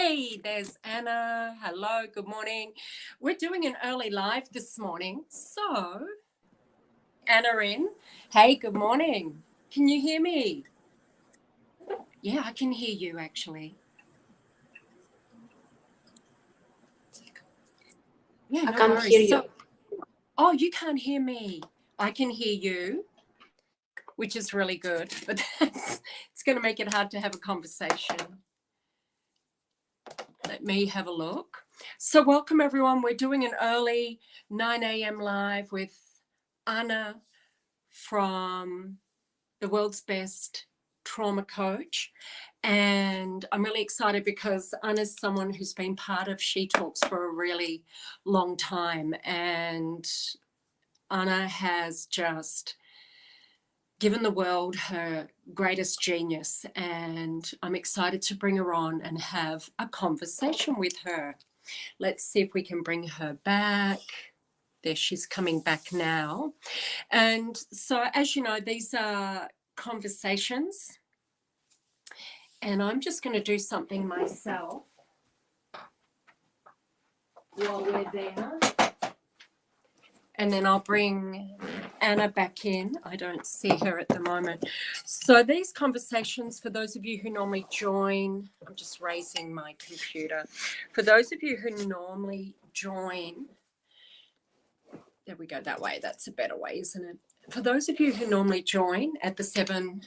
Hey, there's Anna. Hello, good morning. We're doing an early live this morning. So, Anna in. Hey, good morning. Can you hear me? Yeah, I can hear you actually. Yeah, I can't hear you. Oh, you can't hear me. I can hear you, which is really good, but it's going to make it hard to have a conversation. Let me have a look. So welcome everyone. We're doing an early 9 a.m. live with Anna from the World's Best Trauma Coach. And I'm really excited because Anna's someone who's been part of She Talks for a really long time. And Anna has just given the world her greatest genius, and I'm excited to bring her on and have a conversation with her. Let's see if we can bring her back. There, she's coming back now. And so, as you know, these are conversations, and I'm just going to do something myself while we're there. And then I'll bring Anna back in. I don't see her at the moment. So these conversations, for those of you who normally join, I'm just raising my computer. For those of you who normally join, there we go, that way. That's a better way, isn't it? For those of you who normally join at the 7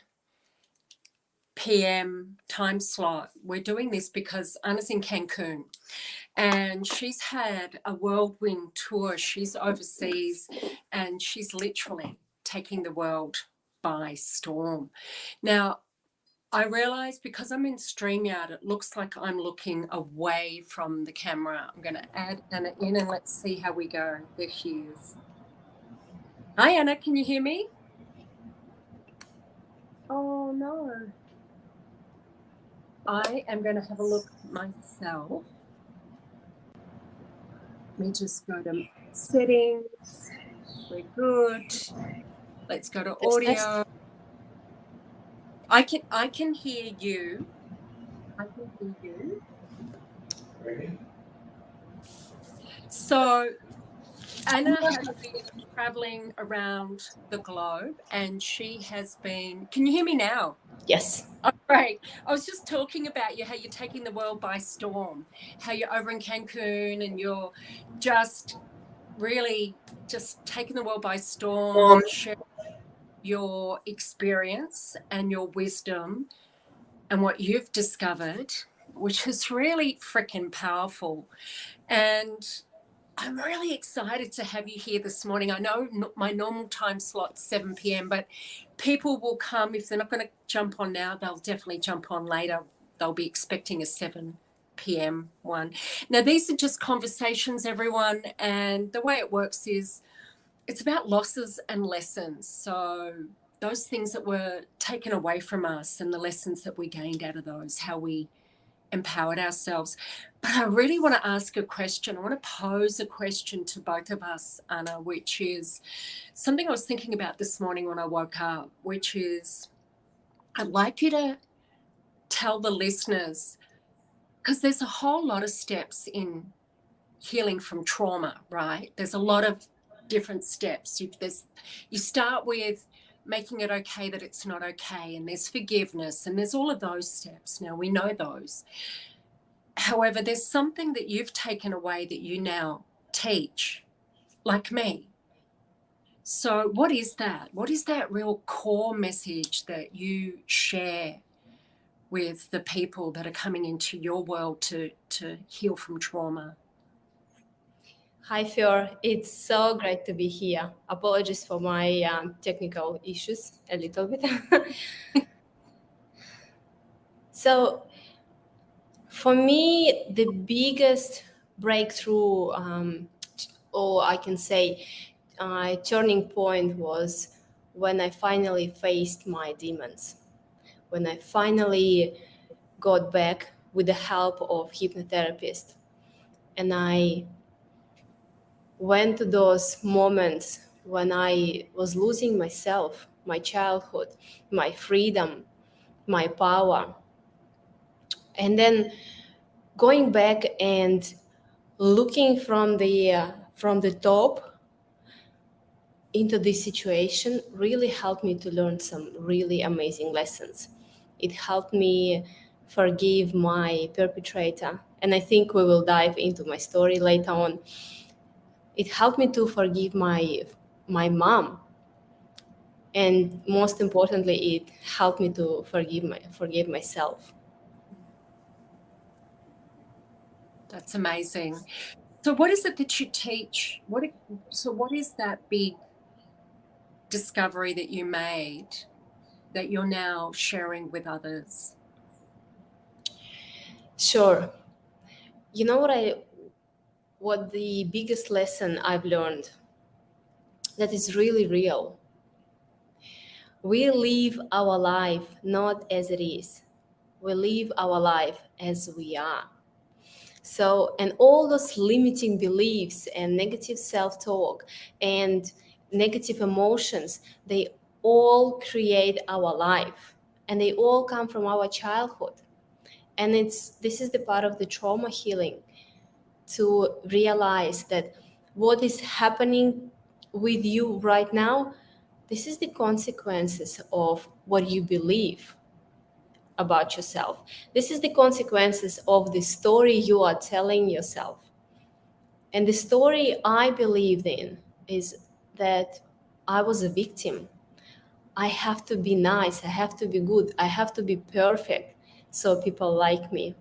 p.m. time slot, we're doing this because Anna's in Cancun. And she's had a whirlwind tour. She's overseas and she's literally taking the world by storm. Now, I realize because I'm in StreamYard, it looks like I'm looking away from the camera. I'm going to add Anna in and let's see how we go. There she is. Hi, Anna. Can you hear me? Oh, no. I am going to have a look myself. Let me just go to settings. We're good. Let's go to audio. I can hear you. I can hear you. So Anna has been traveling around the globe and she has been, can you hear me now? Yes. Oh, great. I was just talking about you, how you're taking the world by storm, how you're over in Cancun and you're just really just taking the world by storm, sharing your experience and your wisdom and what you've discovered, which is really freaking powerful. And I'm really excited to have you here this morning. I know my normal time slot's 7 p.m., but people will come. If they're not going to jump on now, they'll definitely jump on later. They'll be expecting a 7 p.m. one. Now, these are just conversations, everyone, and the way it works is it's about losses and lessons. So those things that were taken away from us and the lessons that we gained out of those, how we empowered ourselves. But I really want to ask a question. I want to pose a question to both of us, Anna, which is something I was thinking about this morning when I woke up, which is I'd like you to tell the listeners, because there's a whole lot of steps in healing from trauma, right? There's a lot of different steps. You start with making it okay that it's not okay, and there's forgiveness, and there's all of those steps. Now, we know those. However, there's something that you've taken away that you now teach, like me. So what is that? What is that real core message that you share with the people that are coming into your world to heal from trauma? Hi, Fior. It's so great to be here. Apologies for my technical issues a little bit. So, for me, the biggest breakthrough, or I can say turning point, was when I finally faced my demons, when I finally got back with the help of hypnotherapist. And I went to those moments when I was losing myself, my childhood, my freedom, my power. And then going back and looking from the top into this situation really helped me to learn some really amazing lessons. It helped me forgive my perpetrator, and I think we will dive into my story later on. It helped me to forgive my mom, and most importantly, it helped me to forgive myself. That's amazing. So what is it that you teach? What is that big discovery that you made that you're now sharing with others? Sure. You know what the biggest lesson I've learned that is really real. We live our life not as it is. We live our life as we are. So, and all those limiting beliefs and negative self-talk and negative emotions, they all create our life, and they all come from our childhood. And this is the part of the trauma healing, to realize that what is happening with you right now, this is the consequences of what you believe about yourself. This is the consequences of the story you are telling yourself. And the story I believed in is that I was a victim. I have to be nice, I have to be good, I have to be perfect so people like me.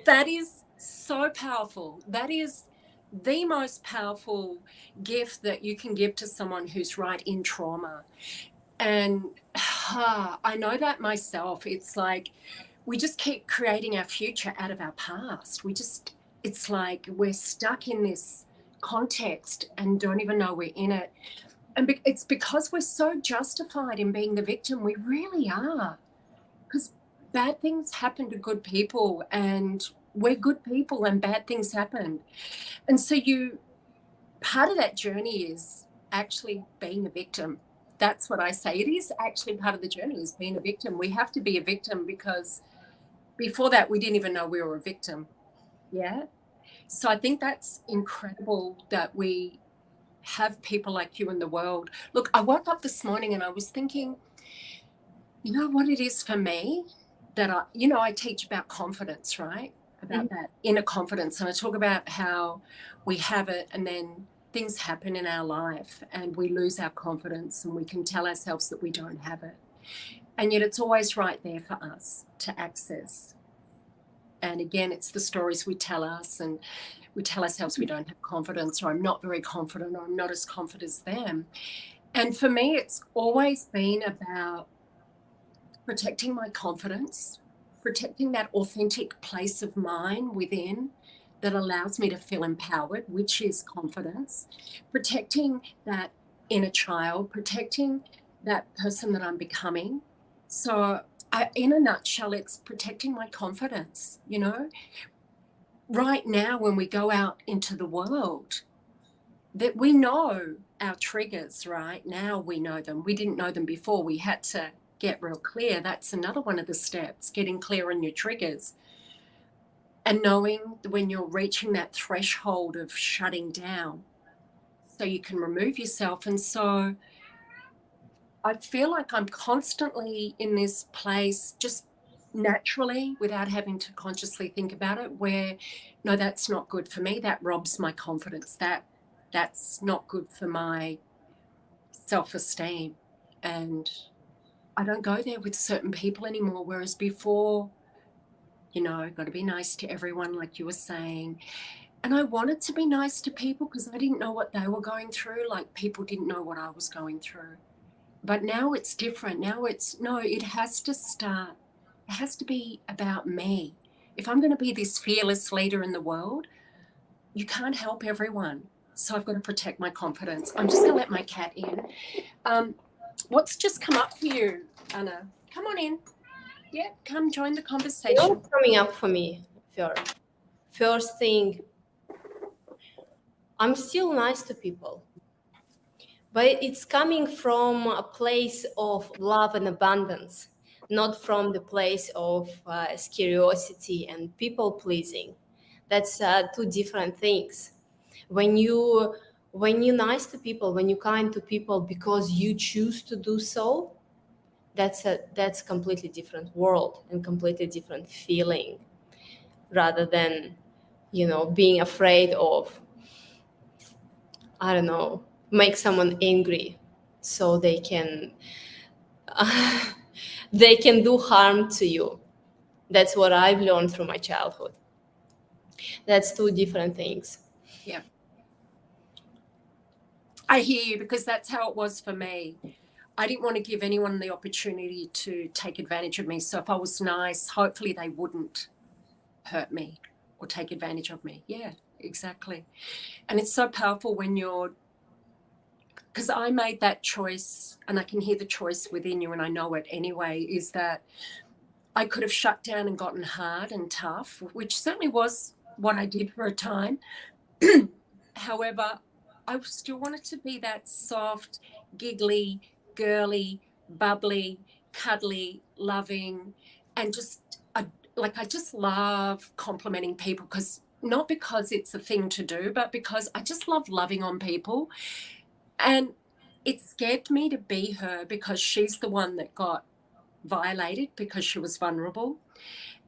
That is so powerful. That is the most powerful gift that you can give to someone who's right in trauma. And I know that myself. It's like we just keep creating our future out of our past. It's like we're stuck in this context and don't even know we're in it. And it's because we're so justified in being the victim. We really are. Because bad things happen to good people, and we're good people, and bad things happen. And so part of that journey is actually being a victim. That's what I say. It is actually part of the journey, is being a victim. We have to be a victim because before that, we didn't even know we were a victim. Yeah. So I think that's incredible that we have people like you in the world. Look, I woke up this morning and I was thinking, you know what it is for me that I teach about confidence, right? About that inner confidence. And I talk about how we have it and then things happen in our life and we lose our confidence and we can tell ourselves that we don't have it. And yet it's always right there for us to access. And again, it's the stories we tell us, and we tell ourselves we don't have confidence, or I'm not very confident, or I'm not as confident as them. And for me, it's always been about protecting my confidence, protecting that authentic place of mine within that allows me to feel empowered, which is confidence, protecting that inner child, protecting that person that I'm becoming. So, in a nutshell, it's protecting my confidence. Right now, when we go out into the world, that we know our triggers. Right now we know them. We didn't know them before. We had to get real clear. That's another one of the steps, getting clear on your triggers and knowing when you're reaching that threshold of shutting down so you can remove yourself. And so I feel like I'm constantly in this place, just naturally, without having to consciously think about it, where no, that's not good for me. That robs my confidence. That's not good for my self-esteem. And I don't go there with certain people anymore. Whereas before, got to be nice to everyone, like you were saying. And I wanted to be nice to people because I didn't know what they were going through. Like people didn't know what I was going through. But now it's different. Now it has to start. It has to be about me. If I'm going to be this fearless leader in the world, you can't help everyone. So I've got to protect my confidence. I'm just going to let my cat in. What's just come up for you, Anna? Come on in. Yeah, come join the conversation. What's coming up for me? First thing, I'm still nice to people, but it's coming from a place of love and abundance. not from the place of curiosity and people pleasing. That's two different things. When you're nice to people, when you're kind to people because you choose to do so, that's completely different world and completely different feeling, rather than being afraid of, I don't know, make someone angry so they can they can do harm to you. That's what I've learned from my childhood. That's two different things. Yeah. I hear you, because that's how it was for me. I didn't want to give anyone the opportunity to take advantage of me. So if I was nice, hopefully they wouldn't hurt me or take advantage of me. Yeah, exactly. And it's so powerful when because I made that choice, and I can hear the choice within you, and I know it anyway, is that I could have shut down and gotten hard and tough, which certainly was what I did for a time. However, I still wanted to be that soft, giggly, girly, bubbly, cuddly, loving, and just I just love complimenting people, not because it's a thing to do, but because I just love loving on people. And it scared me to be her, because she's the one that got violated because she was vulnerable.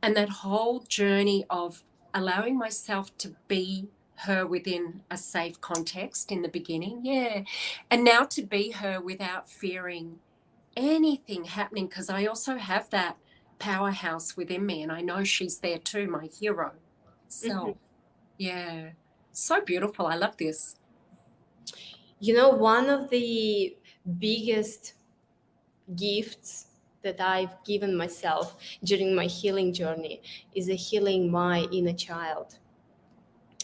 And that whole journey of allowing myself to be her within a safe context in the beginning. Yeah. And now to be her without fearing anything happening, because I also have that powerhouse within me, and I know she's there too, my hero self. Yeah. So beautiful. I love this. One of the biggest gifts that I've given myself during my healing journey is a healing my inner child.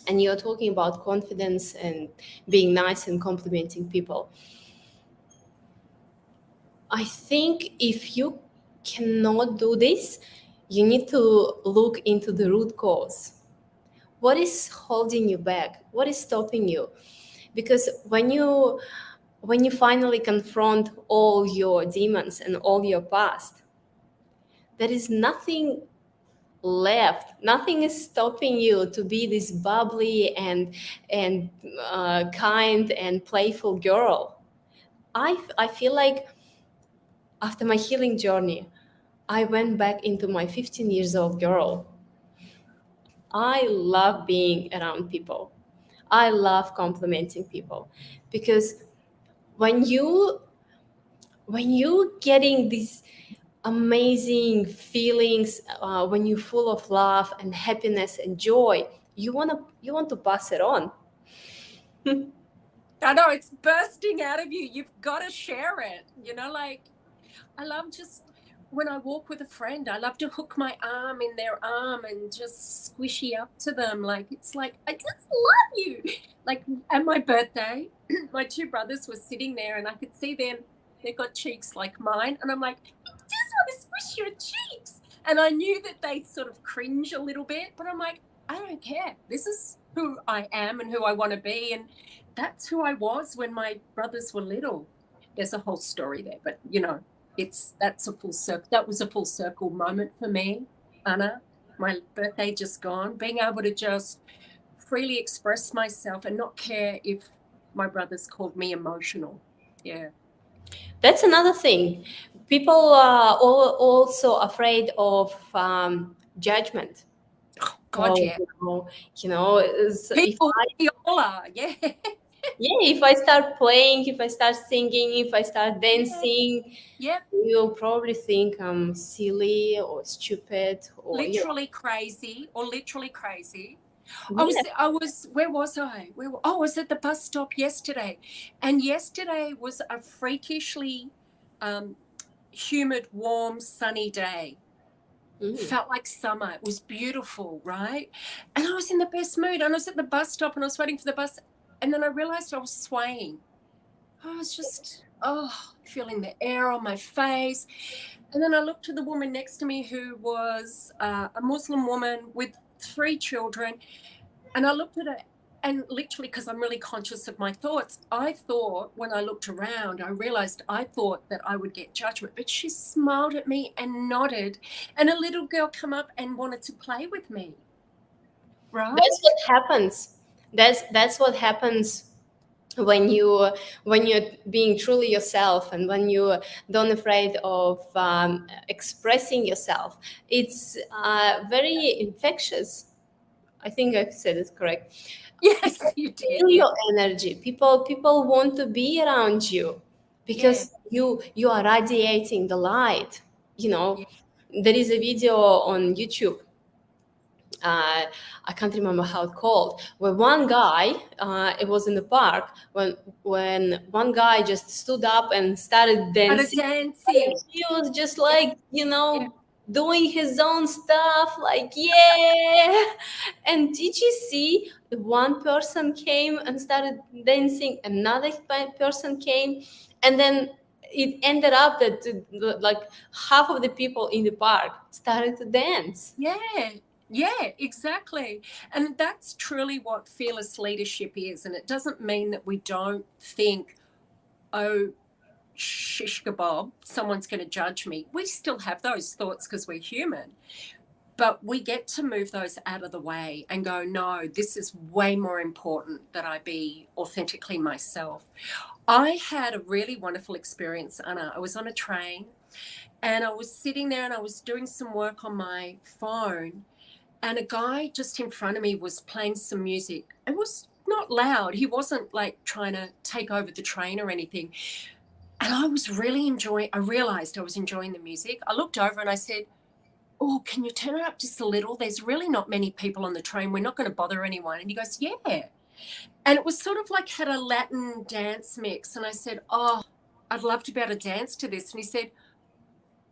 And you're talking about confidence and being nice and complimenting people. I think if you cannot do this, you need to look into the root cause. What is holding you back? What is stopping you? Because when you finally confront all your demons and all your past, there is nothing left. Nothing is stopping you to be this bubbly and kind and playful girl. I feel like after my healing journey, I went back into my 15 years old girl. I love being around people. I love complimenting people, because when you getting these amazing feelings, when you're full of love and happiness and joy, you want to pass it on. I know, it's bursting out of you. You've got to share it. I love just when I walk with a friend, I love to hook my arm in their arm and just squishy up to them. It's like, I just love you. Like, at my birthday, my two brothers were sitting there, and I could see them. They've got cheeks like mine. And I'm like, I just want to squish your cheeks. And I knew that they'd sort of cringe a little bit, but I'm like, I don't care. This is who I am and who I want to be. And that's who I was when my brothers were little. There's a whole story there, but that's a full circle. That was a full circle moment for me, Anna. My birthday just gone, being able to just freely express myself and not care if my brothers called me emotional. Yeah. That's another thing. People are also afraid of judgment. God, yeah. If We all are. Yeah. if I start playing, if I start singing, if I start dancing, Yep. you'll probably think I'm silly or stupid or Literally crazy, or literally crazy. Yeah. Where was I? I was at the bus stop yesterday. And yesterday was a freakishly humid, warm, sunny day. Felt like summer. It was beautiful, right? And I was in the best mood. And I was at the bus stop, and I was waiting for the bus. And then I realized I was swaying. I was just, feeling the air on my face. And then I looked to the woman next to me, who was a Muslim woman with 3 children. And I looked at her, And literally, because I'm really conscious of my thoughts, I thought when I looked around, I realized I thought that I would get judgment, but she smiled at me and nodded, and a little girl come up and wanted to play with me. Right? That's what happens. That's what happens when you're being truly yourself, and when you don't afraid of expressing yourself. It's very infectious. I think I said it correct. Yes, you did. Feel Yeah. your energy. People want to be around you Yeah. because you are radiating the light. Yeah. There is a video on YouTube. I can't remember how it called, where one guy, it was in the park, when one guy just stood up and started At a dancing. dancing. He was just Yeah. like, Yeah. doing his own stuff, like, yeah. And did you see one person came and started dancing, another person came, and then it ended up that like half of the people in the park started to dance. Yeah. Yeah, exactly. And that's truly what fearless leadership is. And it doesn't mean that we don't think, oh, shish kebab, someone's going to judge me. We still have those thoughts because we're human. But we get to move those out of the way and go, no, this is way more important that I be authentically myself. I had a really wonderful experience, Anna. I was on a train and I was sitting there and I was doing some work on my phone, and a guy just in front of me was playing some music. It was not loud. He wasn't like trying to take over the train or anything. And I was really I realized I was enjoying the music. I looked over and I said, oh, can you turn it up just a little? There's really not many people on the train. We're not going to bother anyone. And he goes, yeah. And it was sort of like had a Latin dance mix. And I said, oh, I'd love to be able to dance to this. And he said,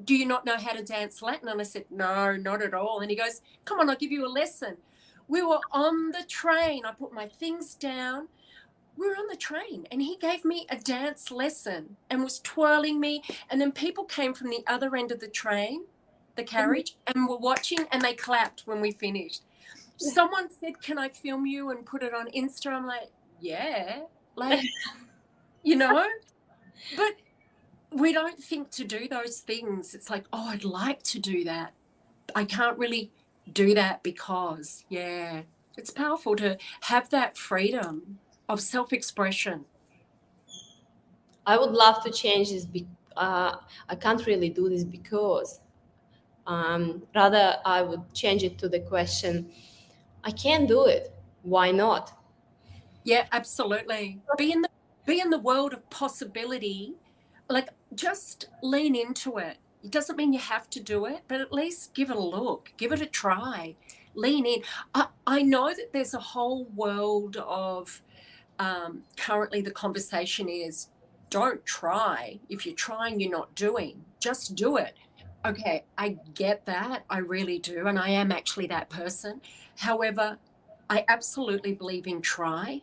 do you not know how to dance Latin? And I said, no, not at all. And he goes, come on, I'll give you a lesson. We were on the train. I put my things down. We were on the train and he gave me a dance lesson and was twirling me. And then people came from the other end of the train, the carriage, and were watching, and they clapped when we finished. Someone said, can I film you and put it on Insta? I'm like, yeah, like, but we don't think to do those things. It's like, oh, I'd like to do that. I can't really do that because, yeah, it's powerful to have that freedom of self-expression. I would love to change this. I can't really do this because. Rather, I would change it to the question, I can't do it. Why not? Yeah, absolutely. Be in the world of possibility. Like, just lean into it. It doesn't mean you have to do it, but at least give it a look, give it a try, lean in. I know that there's a whole world of currently the conversation is don't try. If you're trying, you're not doing. Just do it. Okay, I get that. I really do. And I am actually that person. However, I absolutely believe in try,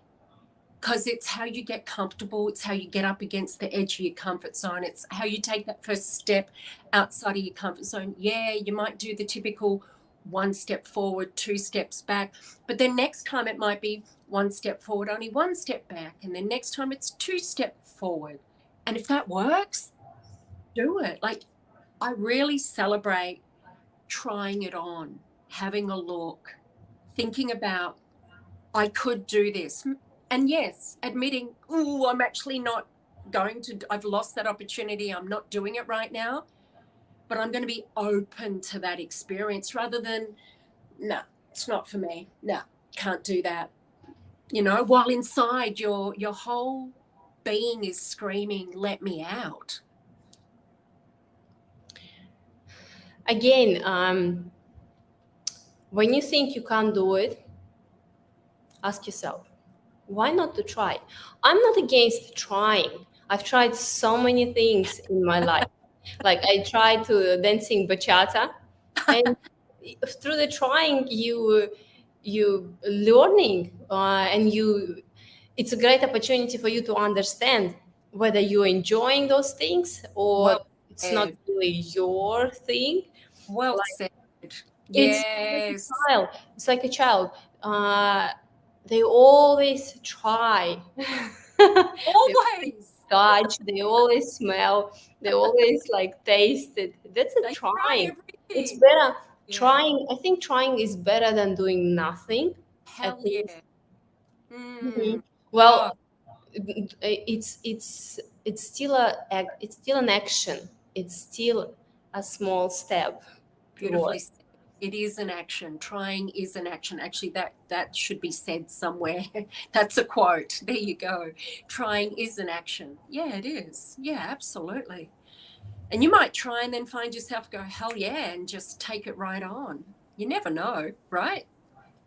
because it's how you get comfortable. It's how you get up against the edge of your comfort zone. It's how you take that first step outside of your comfort zone. Yeah, you might do the typical one step forward, two steps back, but then next time it might be one step forward, only one step back, and then next time it's two steps forward. And if that works, do it. Like, I really celebrate trying it on, having a look, thinking about, I could do this. And yes, admitting, oh, I'm actually not I've lost that opportunity. I'm not doing it right now, but I'm going to be open to that experience rather than, no, it's not for me. No, can't do that. While inside your whole being is screaming, let me out. Again, when you think you can't do it, ask yourself, why not to try? I'm not against trying. I've tried so many things in my life. Like I tried to dancing bachata, and through the trying, you learning, and it's a great opportunity for you to understand whether you're enjoying those things or Well it's not said. really your thing. Well Like said. it's like a Yes. child. It's like a child. Uh, they always try. Always. Touch, they always smell, they always like taste it. That's a They try trying. It's everything. better Yeah. trying. I think trying is better than doing nothing, at Hell least. yeah. Mm. Mhm. Oh, Well, it's still it's still an action. It's still a small step beautifully toward. said. It is an action. Trying is an action. Actually, that should be said somewhere. That's a quote. There you go. Trying is an action. Yeah, it is. Yeah, absolutely. And you might try and then find yourself go, hell yeah, and just take it right on. You never know, right?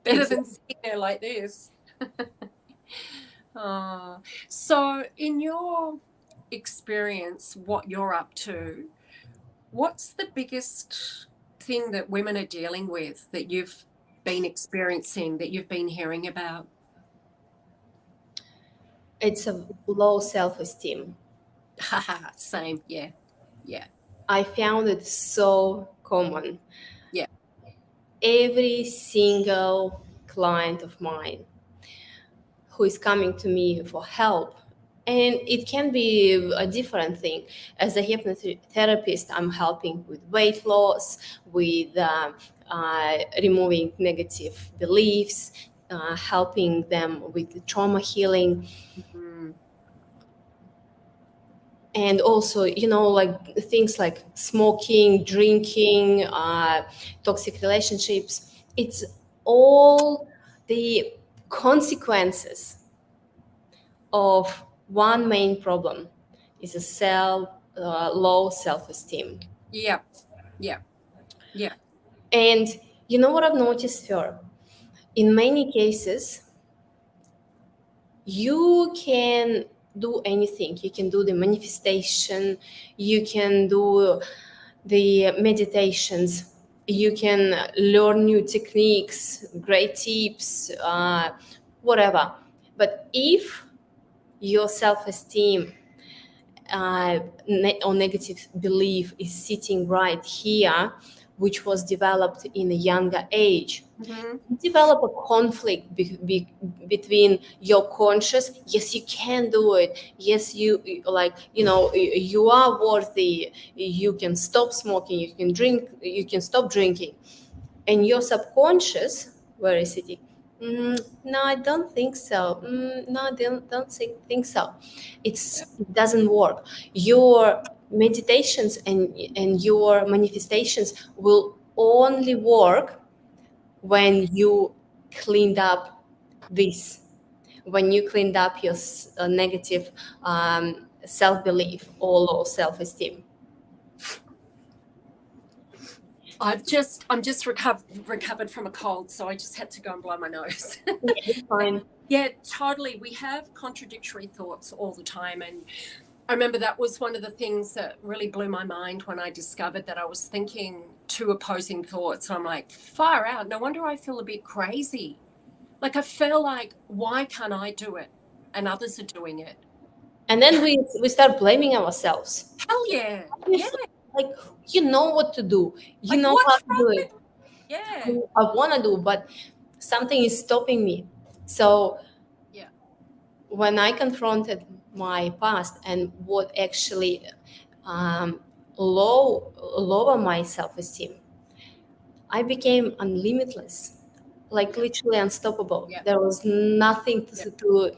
Better than sitting there like this. Oh. So, in your experience, what you're up to, what's the biggest thing that women are dealing with that you've been experiencing, that you've been hearing about? It's a low self-esteem. Haha, same. Yeah. Yeah. I found it so common. Yeah. Every single client of mine who is coming to me for help, and it can be a different thing. As a hypnotherapist, I'm helping with weight loss, with removing negative beliefs, helping them with trauma healing, Mm, and also, like things like smoking, drinking, toxic relationships. It's all the consequences of one main problem, is a low self-esteem. yeah. Yeah. Yeah. And you know what I've noticed here? In many cases, you can do anything. You can do the manifestation, you can do the meditations, you can learn new techniques, great tips, whatever. But if your self-esteem or negative belief is sitting right here, which was developed in a younger age, Mm-hmm. you develop a conflict between your conscious, yes, you can do it, yes, you are worthy, you can stop smoking, you can drink, you can stop drinking, and your subconscious, where is it? No, I don't think so. No, I don't think so. Yeah. It doesn't work. Your meditations and your manifestations will only work when you cleaned up this, when you cleaned up your negative self-belief or low self-esteem. I'm just recovered from a cold, so I just had to go and blow my nose. Yeah, fine. Yeah, totally. We have contradictory thoughts all the time. And I remember that was one of the things that really blew my mind when I discovered that I was thinking two opposing thoughts. I'm like, far out. No wonder I feel a bit crazy. Like, I feel like, why can't I do it? And others are doing it. And then we start blaming ourselves. Hell yeah. Yeah. Obviously, like, you know what to do, you Like, know how what's to wrong do with, it. yeah. I want to do, but something is stopping me. So Yeah. when I confronted my past and what actually um, lower my self-esteem, I became unlimitless, like Yeah. literally unstoppable. Yeah. There was nothing Yeah.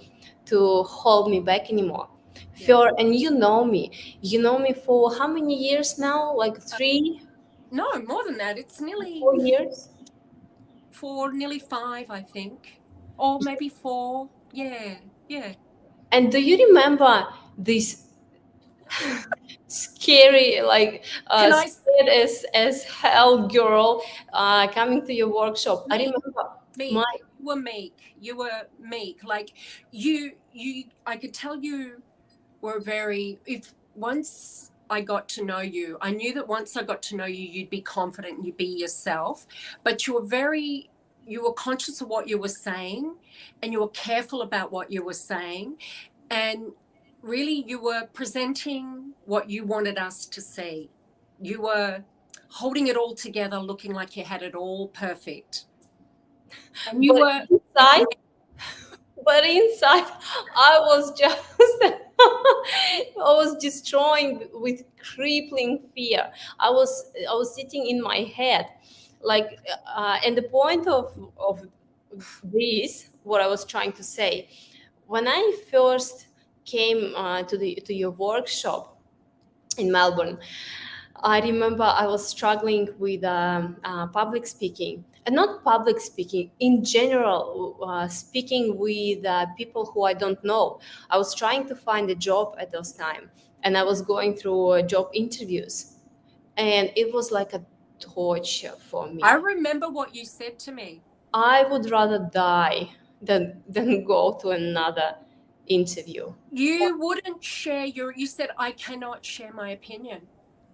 to hold me back anymore. Yeah. Fear, and you know me. You know me for how many years now? Like Uh, 3, no, more than that. It's nearly 4 years. 4, nearly 5, I think. Or maybe 4. Yeah. Yeah. And do you remember this scary, like Can I scared as hell girl coming to your workshop? I meek, remember my. meek. You were meek. You were meek. Like I could tell you were very, if once I got to know you, I knew that once I got to know you, you'd be confident, you'd be yourself, but you were conscious of what you were saying, and you were careful about what you were saying, and really you were presenting what you wanted us to see. You were holding it all together, looking like you had it all perfect. And you But were, inside, but inside I was just I was destroying with crippling fear. I was sitting in my head, like, and the point of this, what I was trying to say, when I first came to your workshop in Melbourne, I remember I was struggling with public speaking, and not public speaking in general, speaking with people who I don't know. I was trying to find a job at those time, and I was going through job interviews, and it was like a torture for I me. remember what you said to me. I would rather die than go to another interview. You wouldn't share you said, I cannot share my opinion.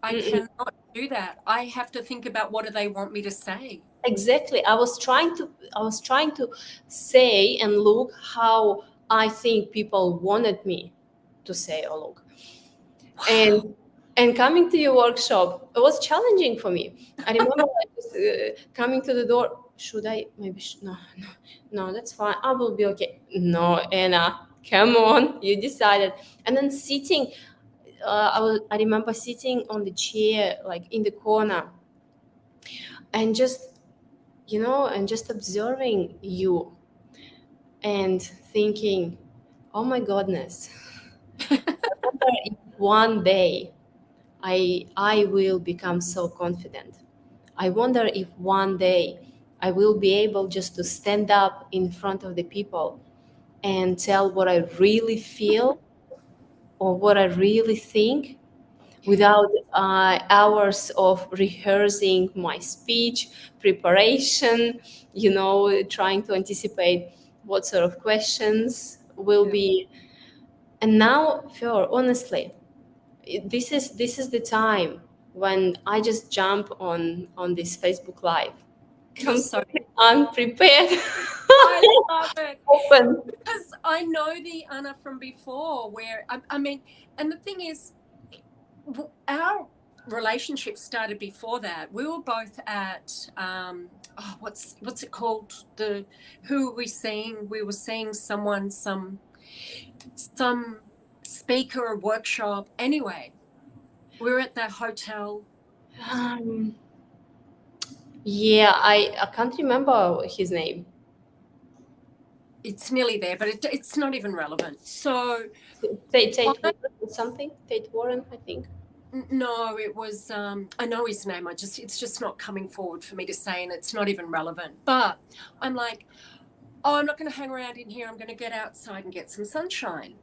I Mm-mm. cannot do that. I have to think about what do they want me to say. Exactly. I was trying to say and look how I think people wanted me to say or look. Wow. And coming to your workshop, it was challenging for me. I remember I just, coming to the door. Should I? Maybe no, no, no. That's fine. I will be okay. No, Anna, come on. You decided. And then sitting. I remember sitting on the chair, like in the corner, and just observing you and thinking, oh my goodness, I wonder if one day I will become so confident. I wonder if one day I will be able just to stand up in front of the people and tell what I really feel or what I really think without hours of rehearsing my speech, preparation, trying to anticipate what sort of questions will Yeah. be. And now, Fior, honestly, this is the time when I just jump on this Facebook Live, You're so completely unprepared, I love it. open. Because I know the Anna from before, where I mean, and the thing is, our relationship started before that. We were both at what's it called? The who were we seeing? We were seeing someone, some speaker or workshop. Anyway, we were at that hotel. Um, yeah, I can't remember his name. It's nearly there, but it's not even relevant. So Tate I, Warren or something. Tate Warren, I think. no, it was I know his name. It's just not coming forward for me to say, and it's not even relevant. But I'm like, oh, I'm not going to hang around in here. I'm going to get outside and get some sunshine.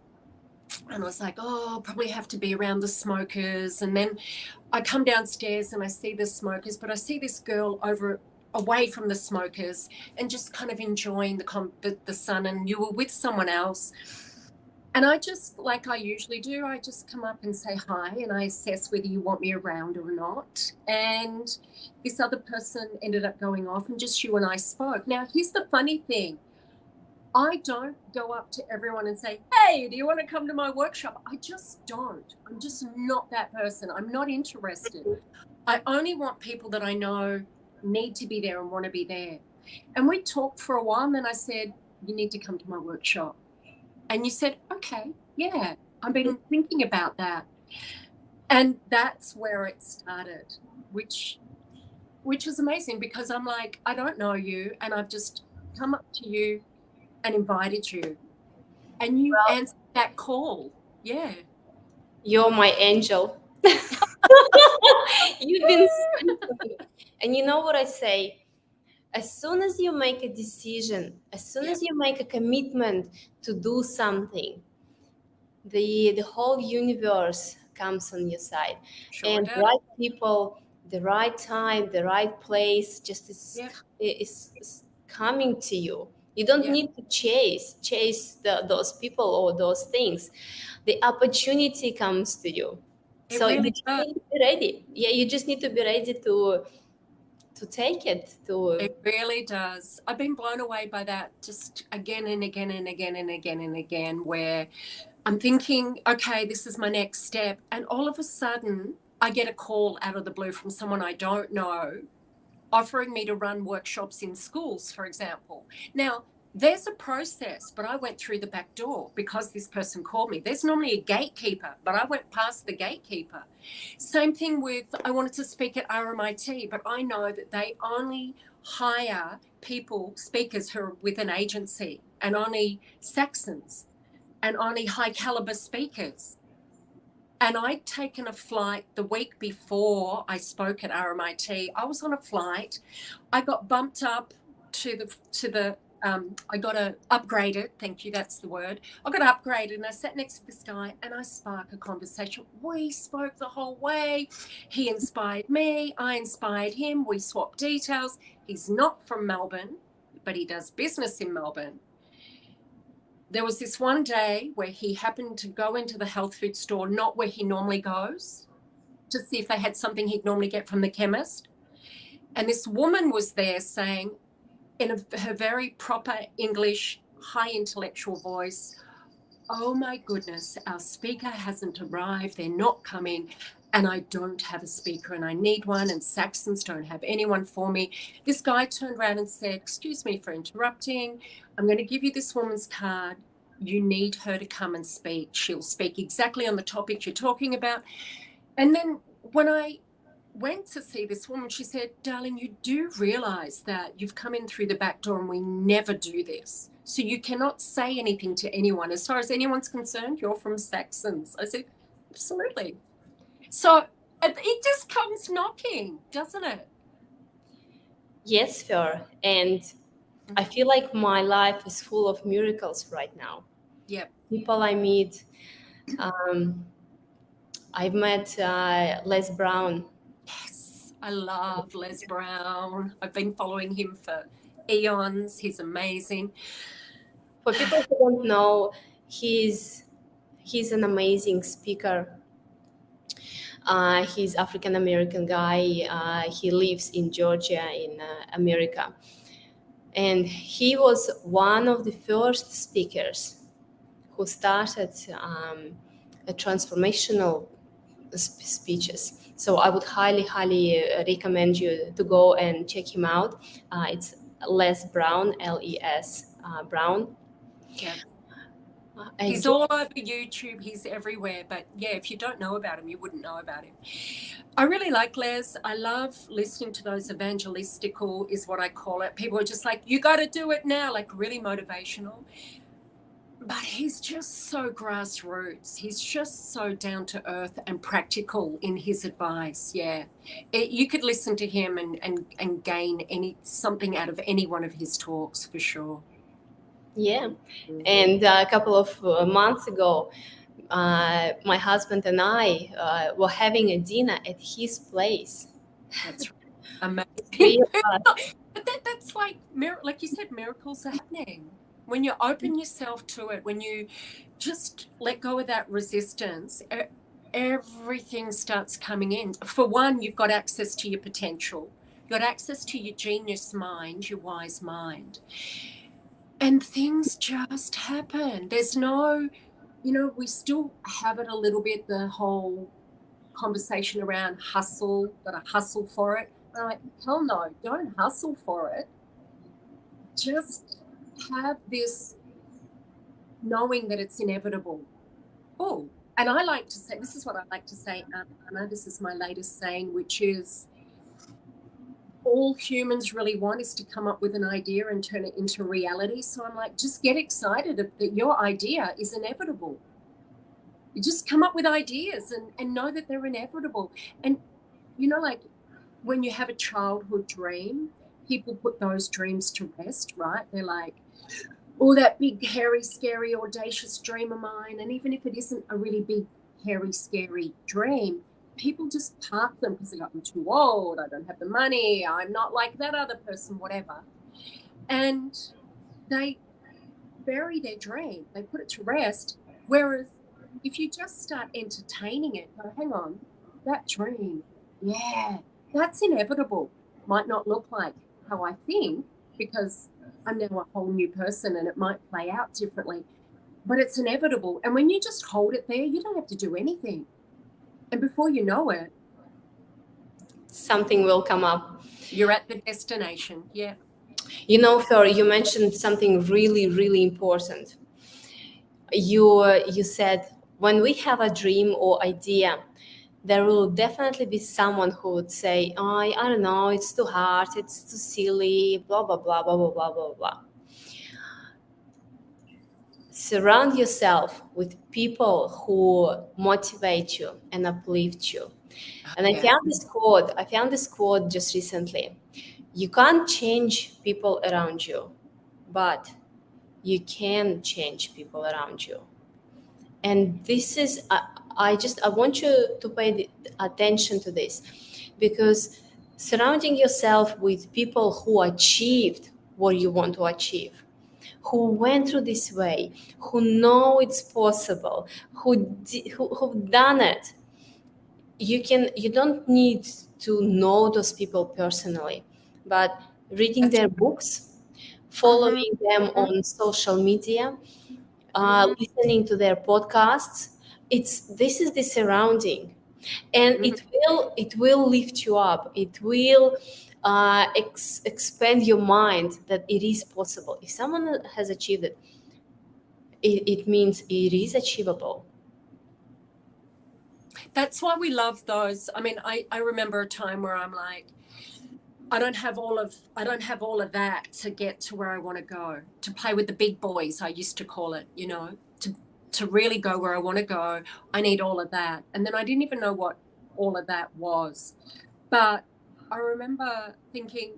And I was like, oh, I'll probably have to be around the smokers. And then I come downstairs and I see the smokers, but I see this girl away from the smokers and just kind of enjoying the sun. And you were with someone else. And I just, like I usually do, I just come up and say hi and I assess whether you want me around or not. And this other person ended up going off and just you and I spoke. Now, here's the funny thing. I don't go up to everyone and say, hey, do you want to come to my workshop? I just don't. I'm just not that person. I'm not interested. I only want people that I know need to be there and want to be there. And we talked for a while and then I said, you need to come to my workshop. And you said, okay, yeah, I've been thinking about that. And that's where it started, which was amazing because I'm like, I don't know you. And I've just come up to you and invited you. And you answered that call. Yeah. You're my angel. You've been sent for me. And you know what I say? As soon as you make a decision, as soon Yeah. as you make a commitment to do something, the whole universe comes on your side. Sure And does. right people, the right time, the right place just Yeah. is coming to you. You don't Yeah. need to chase those people or those things. The opportunity comes to you. It So you really just does. need to be ready. Yeah, you just need to be ready to take it. It really does. I've been blown away by that just again and again and again and again and again, where I'm thinking, okay, this is my next step. And all of a sudden, I get a call out of the blue from someone I don't know offering me to run workshops in schools, for example. Now, There's a process, but I went through the back door because this person called me. There's normally a gatekeeper, but I went past the gatekeeper. Same thing with, I wanted to speak at RMIT, but I know that they only hire speakers who are with an agency, and only Saxons and only high caliber speakers. And I'd taken a flight the week before I spoke at RMIT. I was on a flight. I got bumped up I got upgraded. Thank you. That's the word. I got upgraded and I sat next to this guy and I sparked a conversation. We spoke the whole way. He inspired me. I inspired him. We swapped details. He's not from Melbourne, but he does business in Melbourne. There was this one day where he happened to go into the health food store, not where he normally goes, to see if they had something he'd normally get from the chemist. And this woman was there saying, in her very proper English, high intellectual voice, "Oh my goodness, our speaker hasn't arrived. They're not coming. And I don't have a speaker and I need one. And Saxons don't have anyone for me." This guy turned around and said, "Excuse me for interrupting. I'm going to give you this woman's card. You need her to come and speak. She'll speak exactly on the topic you're talking about." And then when I went to see this woman, she said, "Darling, you do realize that you've come in through the back door and we never do this. So you cannot say anything to anyone. As far as anyone's concerned, you're from Saxons." I said, "Absolutely." So it just comes knocking, doesn't it? Yes, Fer. And I feel like my life is full of miracles right now. Yep. People I meet. I've met Les Brown. Yes, I love Les Brown. I've been following him for eons. He's amazing. For people who don't know, he's an amazing speaker. He's African American guy. He lives in Georgia in America. And he was one of the first speakers who started a transformational speeches. So I would highly recommend you to go and check him out. It's Les Brown, Les Brown. Yeah. He's all over YouTube. He's everywhere. But yeah, if you don't know about him, you wouldn't know about him. I really like Les. I love listening to those evangelistical, is what I call it. People are just like, "You got to do it now," like really motivational. But he's just so grassroots. He's just so down to earth and practical in his advice. Yeah. You could listen to him and gain something out of any one of his talks for sure. Yeah. And a couple of months ago, my husband and I were having a dinner at his place. That's right. Amazing. But that's like you said, miracles are happening. When you open yourself to it, when you just let go of that resistance, everything starts coming in. For one, you've got access to your potential. You've got access to your genius mind, your wise mind. And things just happen. There's no, we still have it a little bit, the whole conversation around hustle, gotta hustle for it. And I'm like, hell no, don't hustle for it. Just have this knowing that it's inevitable. Oh, and I like to say, this is what I like to say, Anna, this is my latest saying, which is, all humans really want is to come up with an idea and turn it into reality. So I'm like, just get excited that your idea is inevitable. You just come up with ideas and know that they're inevitable. And, like when you have a childhood dream, people put those dreams to rest, right? They're like, "Oh, that big, hairy, scary, audacious dream of mine." And even if it isn't a really big, hairy, scary dream, people just park them because they go, "I'm too old, I don't have the money, I'm not like that other person," whatever. And they bury their dream, they put it to rest. Whereas if you just start entertaining it, go, "Hang on, that dream, yeah, that's inevitable. Might not look like how I think because I'm now a whole new person and it might play out differently, but it's inevitable." And when you just hold it there, you don't have to do anything. And before you know it, something will come up. You're at the destination. Yeah. You know, Fleur, you mentioned something really, really important. You said when we have a dream or idea, there will definitely be someone who would say, oh, I don't know, it's too hard, it's too silly, blah, blah, blah, blah, blah, blah, blah, blah. Surround yourself with people who motivate you and uplift you. And Yeah. I found this quote just recently. You can't change people around you, but you can change people around you. And this is, I want you to pay attention to this, because surrounding yourself with people who achieved what you want to achieve, who went through this way, who know it's possible, who've done it. You don't need to know those people personally, but reading That's their books, mm-hmm, following them mm-hmm, on social media, mm-hmm, listening to their podcasts. This is the surrounding, and mm-hmm. it will lift you up. It will expand your mind that it is possible. If someone has achieved it, it means it is achievable. That's why we love those. I mean, I remember a time where I'm like, I don't have all of that to get to where I want to go, to play with the big boys, I used to call it, to really go where I want to go. I need all of that. And then I didn't even know what all of that was. But I remember thinking,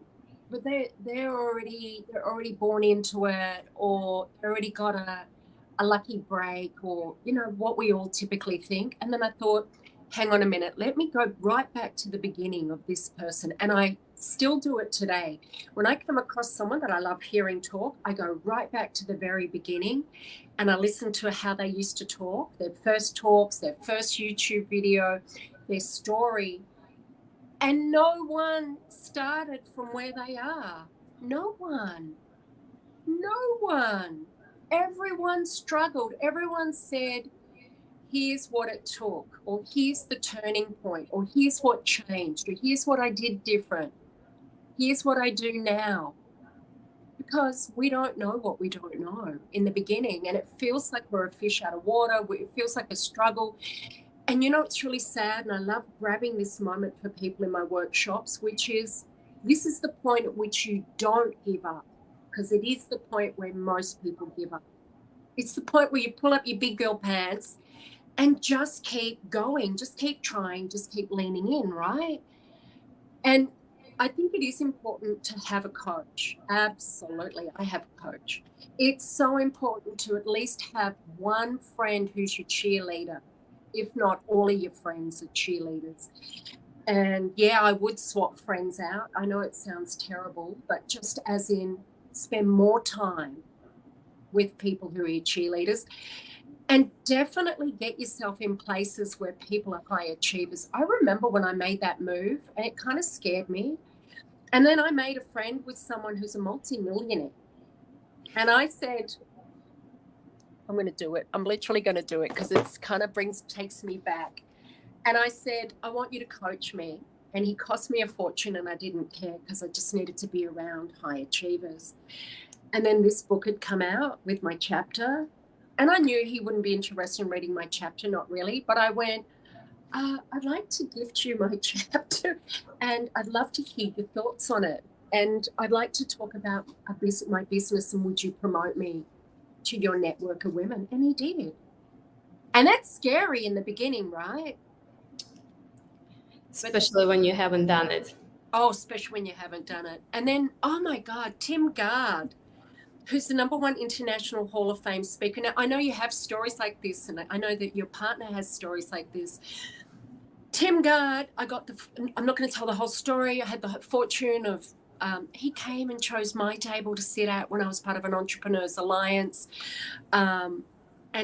but they're already born into it, or they already got a lucky break, or what we all typically think. And then I thought, hang on a minute, let me go right back to the beginning of this person. And I still do it today. When I come across someone that I love hearing talk, I go right back to the very beginning and I listen to how they used to talk, their first talks, their first YouTube video, their story. And no one started from where they are. No one. No one. Everyone struggled. Everyone said, here's what it took, or here's the turning point, or here's what changed, or here's what I did different. Here's what I do now. Because we don't know what we don't know in the beginning. And it feels like we're a fish out of water. It feels like a struggle. And it's really sad. And I love grabbing this moment for people in my workshops, which is, this is the point at which you don't give up, because it is the point where most people give up. It's the point where you pull up your big girl pants and just keep going, just keep trying, just keep leaning in, right? And I think it is important to have a coach. Absolutely, I have a coach. It's so important to at least have one friend who's your cheerleader, if not all of your friends are cheerleaders. And yeah, I would swap friends out. I know it sounds terrible, but just as in spend more time with people who are your cheerleaders. And definitely get yourself in places where people are high achievers. I remember when I made that move and it kind of scared me. And then I made a friend with someone who's a multi-millionaire. And I said, I'm going to do it. I'm literally going to do it, because it's kind of takes me back. And I said, I want you to coach me. And he cost me a fortune and I didn't care, because I just needed to be around high achievers. And then this book had come out with my chapter. And I knew he wouldn't be interested in reading my chapter, not really. But I went, I'd like to gift you my chapter and I'd love to hear your thoughts on it. And I'd like to talk about my business, and would you promote me to your network of women? And he did. And that's scary in the beginning, right? Especially when you haven't done it. Oh, especially when you haven't done it. And then, oh my God, Tim Gard, who's the #1 international Hall of Fame speaker. Now, I know you have stories like this, and I know that your partner has stories like this. Tim Gard, I'm not going to tell the whole story. I had the fortune of, he came and chose my table to sit at when I was part of an Entrepreneurs Alliance. And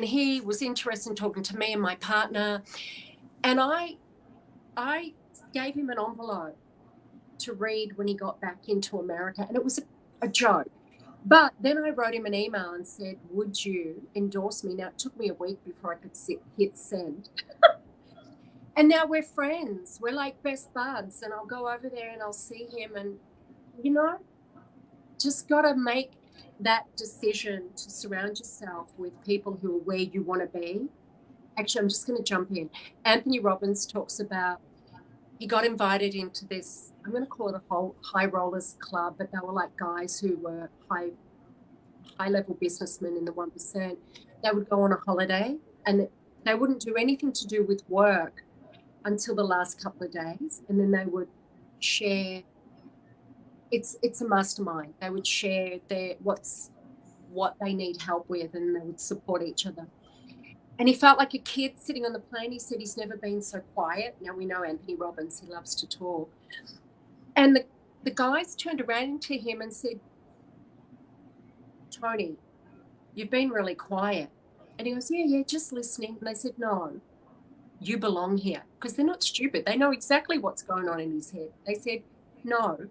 he was interested in talking to me and my partner. And I gave him an envelope to read when he got back into America. And it was a joke. But then I wrote him an email and said, would you endorse me? Now, it took me a week before I could hit send. And now we're friends. We're like best buds. And I'll go over there and I'll see him. And, just got to make that decision to surround yourself with people who are where you want to be. Actually, I'm just going to jump in. Anthony Robbins talks about, he got invited into this, I'm going to call it a whole high rollers club, but they were like guys who were high level businessmen in the 1%. They would go on a holiday and they wouldn't do anything to do with work until the last couple of days, and then they would share. It's a mastermind. They would share what they need help with, and they would support each other. And he felt like a kid sitting on the plane. He said he's never been so quiet. Now we know Anthony Robbins, he loves to talk. And the guys turned around to him and said, Tony, you've been really quiet. And he goes, yeah, just listening. And they said, no, you belong here. Because they're not stupid. They know exactly what's going on in his head. They said, no,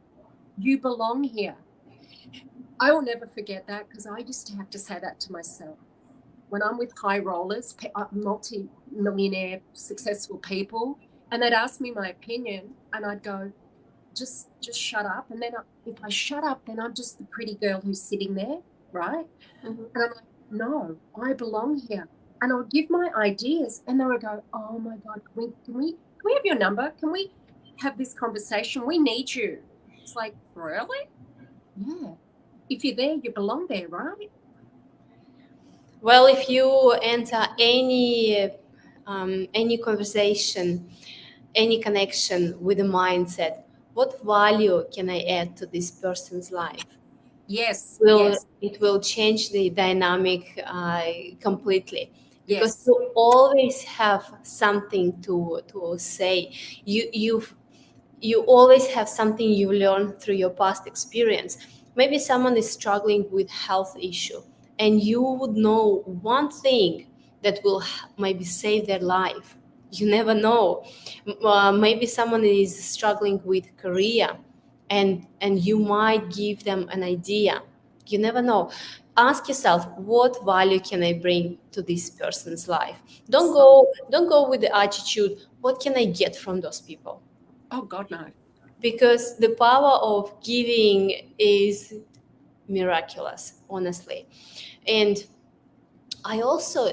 you belong here. I will never forget that, because I used to have to say that to myself. When I'm with high rollers, multi-millionaire successful people, and they'd ask me my opinion, and I'd go, just shut up. And then if I shut up, then I'm just the pretty girl who's sitting there, right? Mm-hmm. And I'm like, no, I belong here. And I'll give my ideas, and they would go, oh my God, can we have your number? Can we have this conversation? We need you. It's like, really? Yeah. If you're there, you belong there, right? Well, if you enter any conversation, any connection with a mindset, what value can I add to this person's life? Yes. It will change the dynamic completely, because you always have something to say. You always have something you learn through your past experience. Maybe someone is struggling with health issue, and you would know one thing that will maybe save their life. You never know. Maybe someone is struggling with career, and you might give them an idea. You never know. Ask yourself, what value can I bring to this person's life? Don't go with the attitude, what can I get from those people? Oh God, no. Because the power of giving is miraculous, honestly. And I also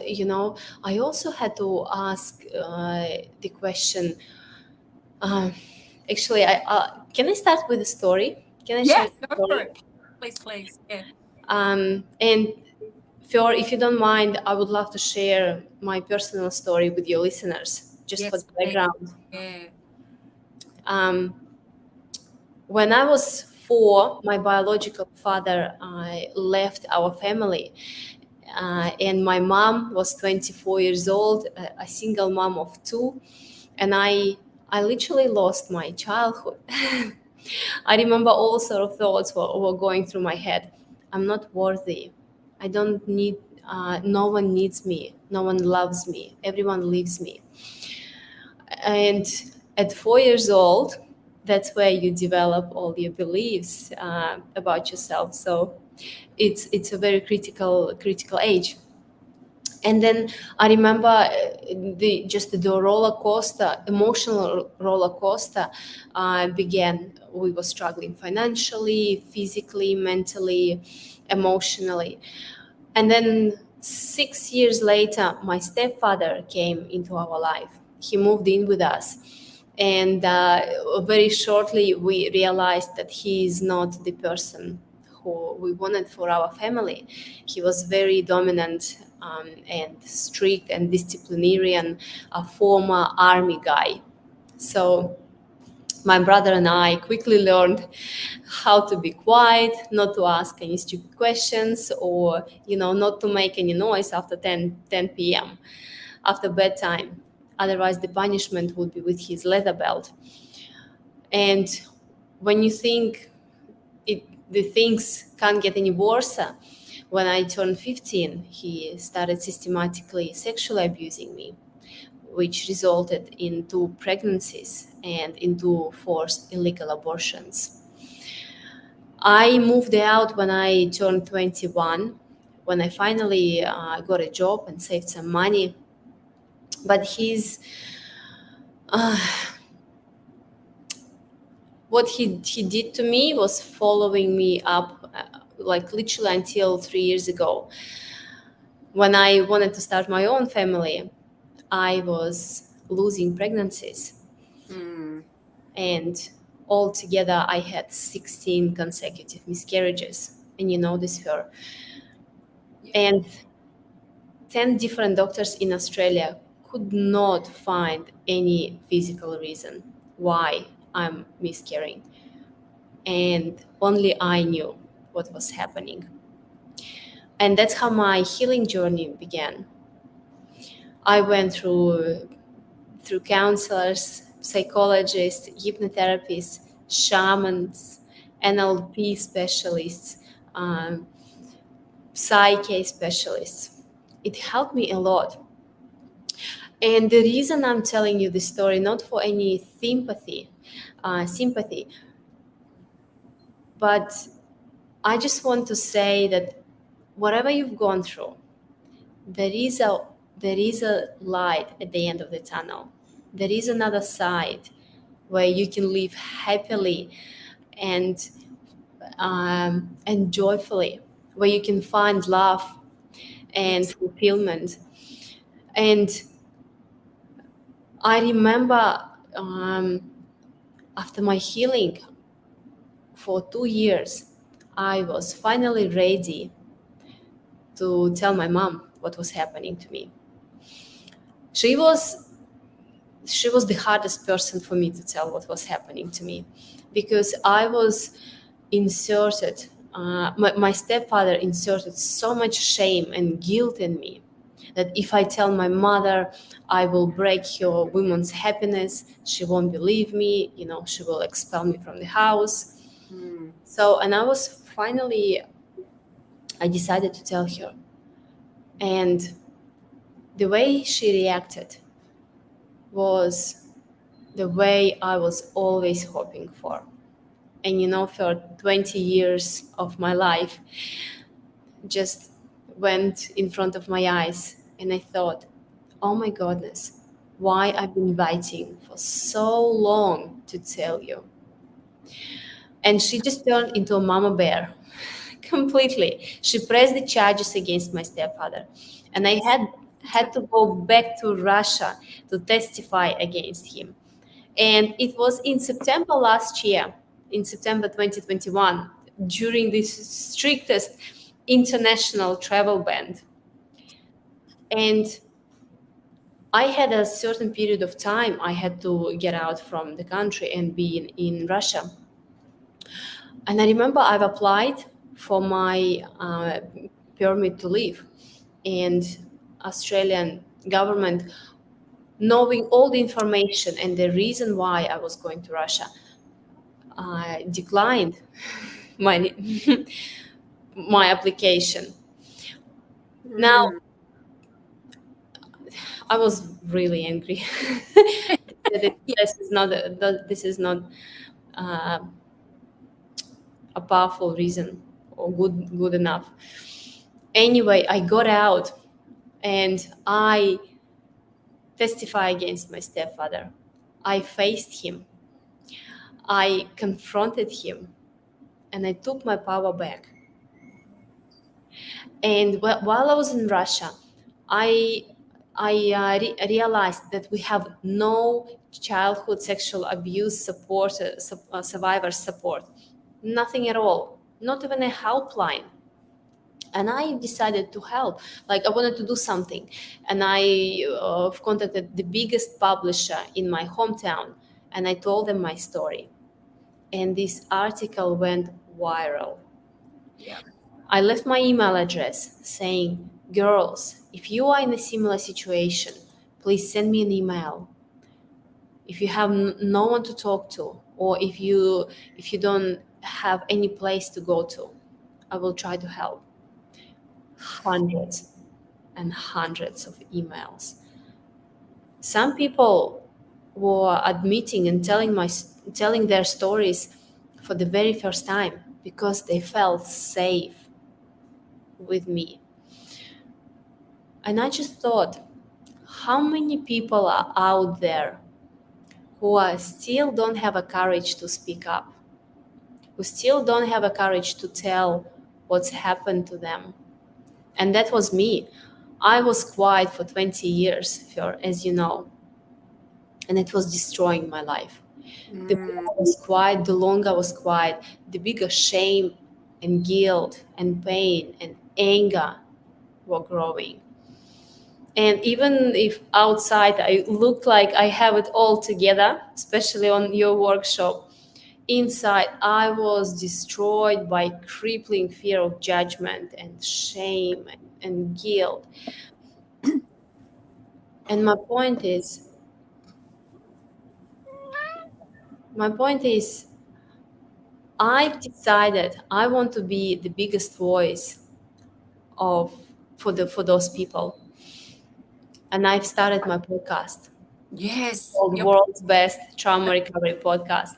had to ask the question. Actually, can I start with a story? Can I share a story? Go for it. Please. Yeah. And if you don't mind, I would love to share my personal story with your listeners, just for the background. Yeah. When I was 4, my biological father left our family, and my mom was 24 years old, a single mom of 2, and I literally lost my childhood. I remember all sort of thoughts were going through my head. I'm not worthy. I don't need. No one needs me. No one loves me. Everyone leaves me. And at 4 years old, that's where you develop all your beliefs about yourself. So it's a very critical age. And then I remember the roller coaster, emotional roller coaster began. We were struggling financially, physically, mentally, emotionally. And then 6 years later, my stepfather came into our life. He moved in with us. And very shortly, we realized that he is not the person who we wanted for our family. He was very dominant and strict and disciplinarian, a former army guy. So my brother and I quickly learned how to be quiet, not to ask any stupid questions, or not to make any noise after 10 p.m. after bedtime. Otherwise, the punishment would be with his leather belt. And when you think the things can't get any worse, when I turned 15, he started systematically sexually abusing me, which resulted in 2 pregnancies and into forced illegal abortions. I moved out when I turned 21, when I finally got a job and saved some money. But what he did to me was following me up like literally until 3 years ago. When I wanted to start my own family, I was losing pregnancies. And altogether, I had 16 consecutive miscarriages. And you know this, her. And 10 different doctors in Australia could not find any physical reason why I'm miscarrying. And only I knew what was happening. And that's how my healing journey began. I went through counselors, psychologists, hypnotherapists, shamans, NLP specialists, um, psyche specialists. It helped me a lot. And the reason I'm telling you this story, not for any sympathy, but I just want to say that whatever you've gone through, there is a light at the end of the tunnel. There is another side where you can live happily and joyfully, where you can find love and fulfillment. And I remember after my healing for 2 years, I was finally ready to tell my mom what was happening to me. She was the hardest person for me to tell what was happening to me, because I was inserted, my stepfather inserted so much shame and guilt in me that if I tell my mother, I will break her woman's happiness. She won't believe me, she will expel me from the house. So, and I decided to tell her. And the way she reacted was the way I was always hoping for. And for 20 years of my life, just went in front of my eyes, and I thought, oh my goodness, why I've been waiting for so long to tell you. And she just turned into a mama bear completely. She pressed the charges against my stepfather, and I had to go back to Russia to testify against him. And it was in September last year, in September 2021, during the strictest international travel ban. And I had a certain period of time I had to get out from the country and be in Russia. And I remember I've applied for my permit to leave. And Australian government, knowing all the information and the reason why I was going to Russia, declined my my application. Now, I was really angry. This is not a powerful reason or good enough. Anyway, I got out and I testify against my stepfather. I faced him. I confronted him, and I took my power back. And while I was in Russia, I realized that we have no childhood sexual abuse support, survivor support, nothing at all, not even a helpline. And I decided to help. Like, I wanted to do something, and I contacted the biggest publisher in my hometown, and I told them my story. And this article went viral. Yeah. I left my email address saying, girls, if you are in a similar situation, please send me an email. If you have no one to talk to, or if you don't have any place to go to, I will try to help. Hundreds and hundreds of emails. Some people were admitting and telling their stories for the very first time because they felt safe with me. And I just thought, how many people are out there who still don't have a courage to speak up, who still don't have a courage to tell what's happened to them. And that was me. I was quiet for 20 years, as you know, and it was destroying my life. The more I was quiet, the longer I was quiet, the bigger shame and guilt and pain and anger were growing. And even if outside I looked like I have it all together, especially on your workshop, inside I was destroyed by crippling fear of judgment and shame and guilt. And my point is, I decided I want to be the biggest voice of for those people, and I've started my podcast Yes, called World's Best Trauma Recovery Podcast.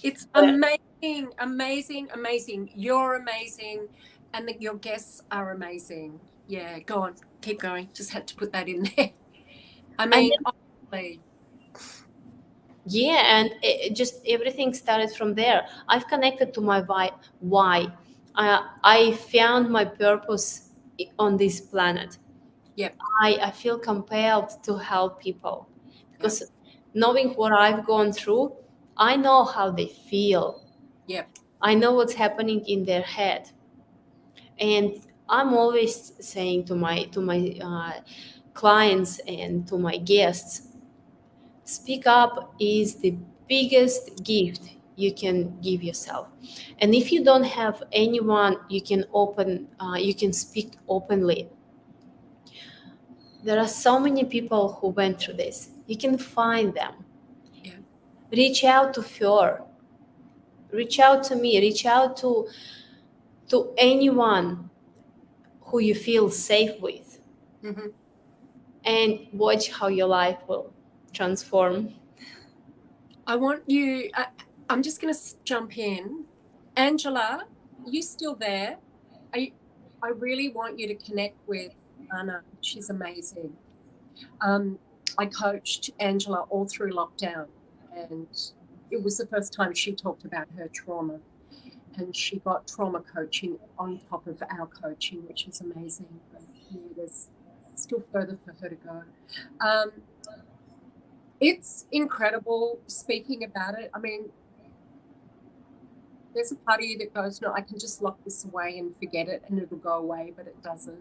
it's Where- amazing, amazing, amazing. You're amazing, and your guests are amazing. Yeah, go on, keep going. Just had to put that in there. I mean, honestly, Yeah, and it just everything started from there. I've connected to my why. I found my purpose on this planet. yep, I feel compelled to help people yep, because knowing what I've gone through, I know how they feel. yep, I know what's happening in their head, and I'm always saying to my clients and to my guests, speak up is the biggest gift you can give yourself. And if you don't have anyone you can speak openly. There are so many people who went through this. You can find them. yep. Reach out to Fior. Reach out to me. Reach out to anyone who you feel safe with, Mm-hmm. and watch how your life will transform. I want you. I'm just going to jump in, Angela. You still there? I really want you to connect with Anna. She's amazing. Um, I coached Angela all through lockdown, and it was the first time she talked about her trauma. And she got trauma coaching on top of our coaching, which is amazing. But yeah, there's still further for her to go. Um, it's incredible speaking about it. I mean, there's a part of you that goes, no, I can just lock this away and forget it and it'll go away, but it doesn't.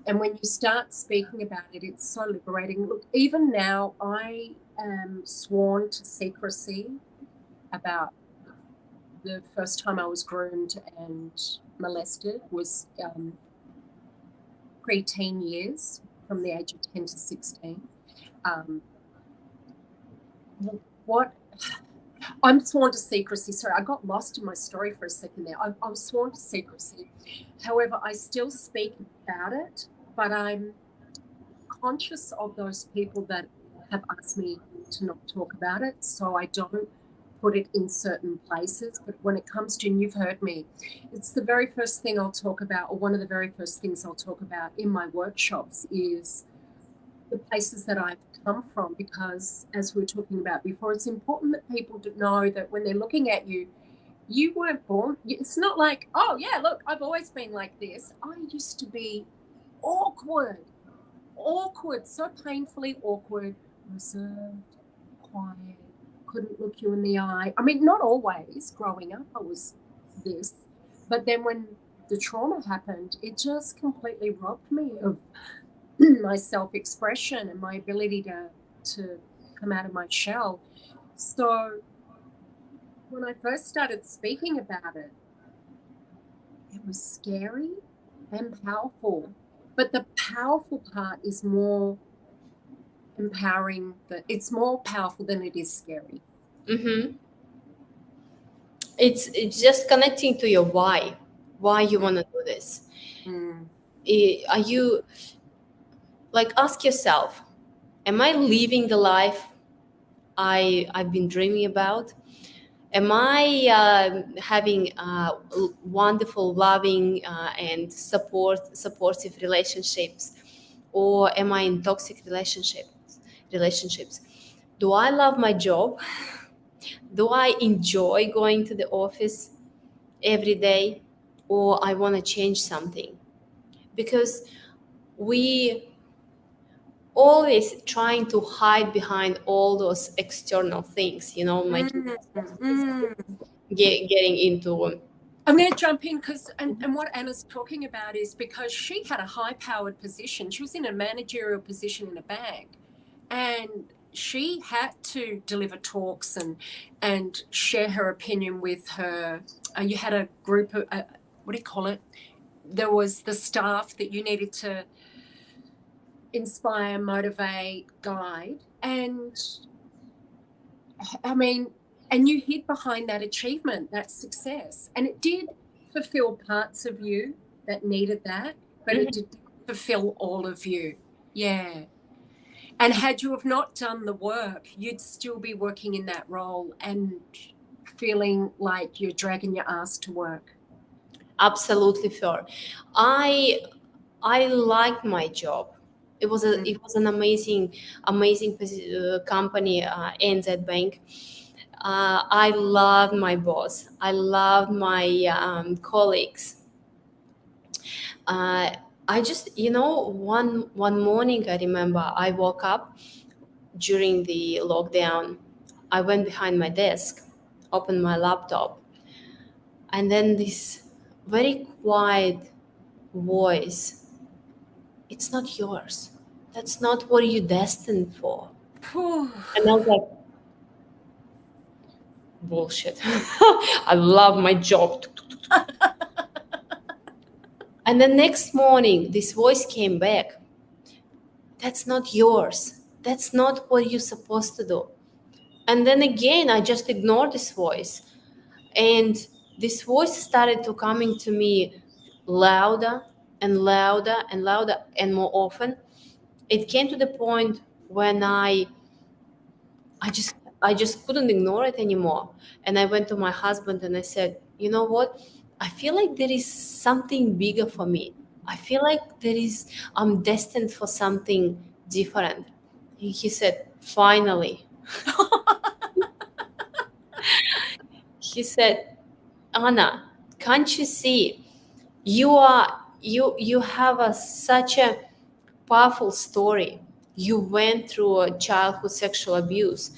And when you start speaking about it, it's so liberating. Look, even now, I am sworn to secrecy about the first time I was groomed and molested was pre-teen years, from the age of 10 to 16. What I'm sworn to secrecy. Sorry, I got lost in my story for a second there. I'm sworn to secrecy. However, I still speak about it, but I'm conscious of those people that have asked me to not talk about it. So I don't put it in certain places. But when it comes to, and you've heard me, it's the very first thing I'll talk about, or one of the very first things I'll talk about in my workshops is the places that I've come from, because as we were talking about before, it's important that people know that when they're looking at you, you weren't born. It's not like, oh yeah, look, I've always been like this. I used to be awkward, so painfully awkward, reserved, quiet, couldn't look you in the eye. I mean, not always growing up, I was this, but then when the trauma happened, it just completely robbed me of my self-expression and my ability to come out of my shell. So when I first started speaking about it, it was scary and powerful. But the powerful part is more empowering. It's more powerful than it is scary. Mm-hmm. It's just connecting to your why you want to do this. Are you, like, ask yourself, am I living the life I've been dreaming about? Am I having wonderful, loving, and supportive relationships, or am I in toxic relationships? Do I love my job? Do I enjoy going to the office every day? or I want to change something. Because we always trying to hide behind all those external things, like Mm, mm. getting into. I'm going to jump in because, and what Anna's talking about is because she had a high powered position. She was in a managerial position in a bank, and she had to deliver talks and share her opinion with her. You had a group of, what do you call it? There was the staff that you needed to inspire, motivate, guide. And I mean, and you hid behind that achievement, that success. And it did fulfill parts of you that needed that, but it did fulfill all of you. Yeah. And had you have not done the work, you'd still be working in that role and feeling like you're dragging your ass to work. Absolutely fair. I liked my job. It was an amazing company, NZ Bank. I loved my boss. I loved my colleagues. I just, one morning I remember I woke up during the lockdown. I went behind my desk, opened my laptop, and then this very quiet voice, it's not yours. That's not what you're destined for. Whew. And I was like, bullshit. I love my job. And the next morning, this voice came back. That's not yours. That's not what you're supposed to do. And then again, I just ignored this voice. And this voice started to coming to me louder and louder and louder and more often. It came to the point when I just I just couldn't ignore it anymore. And I went to my husband and I said, you know what? I feel like there is something bigger for me. I feel like I'm destined for something different. He said, finally. He said, Anna, can't you see you have such a powerful story. You went through a childhood sexual abuse,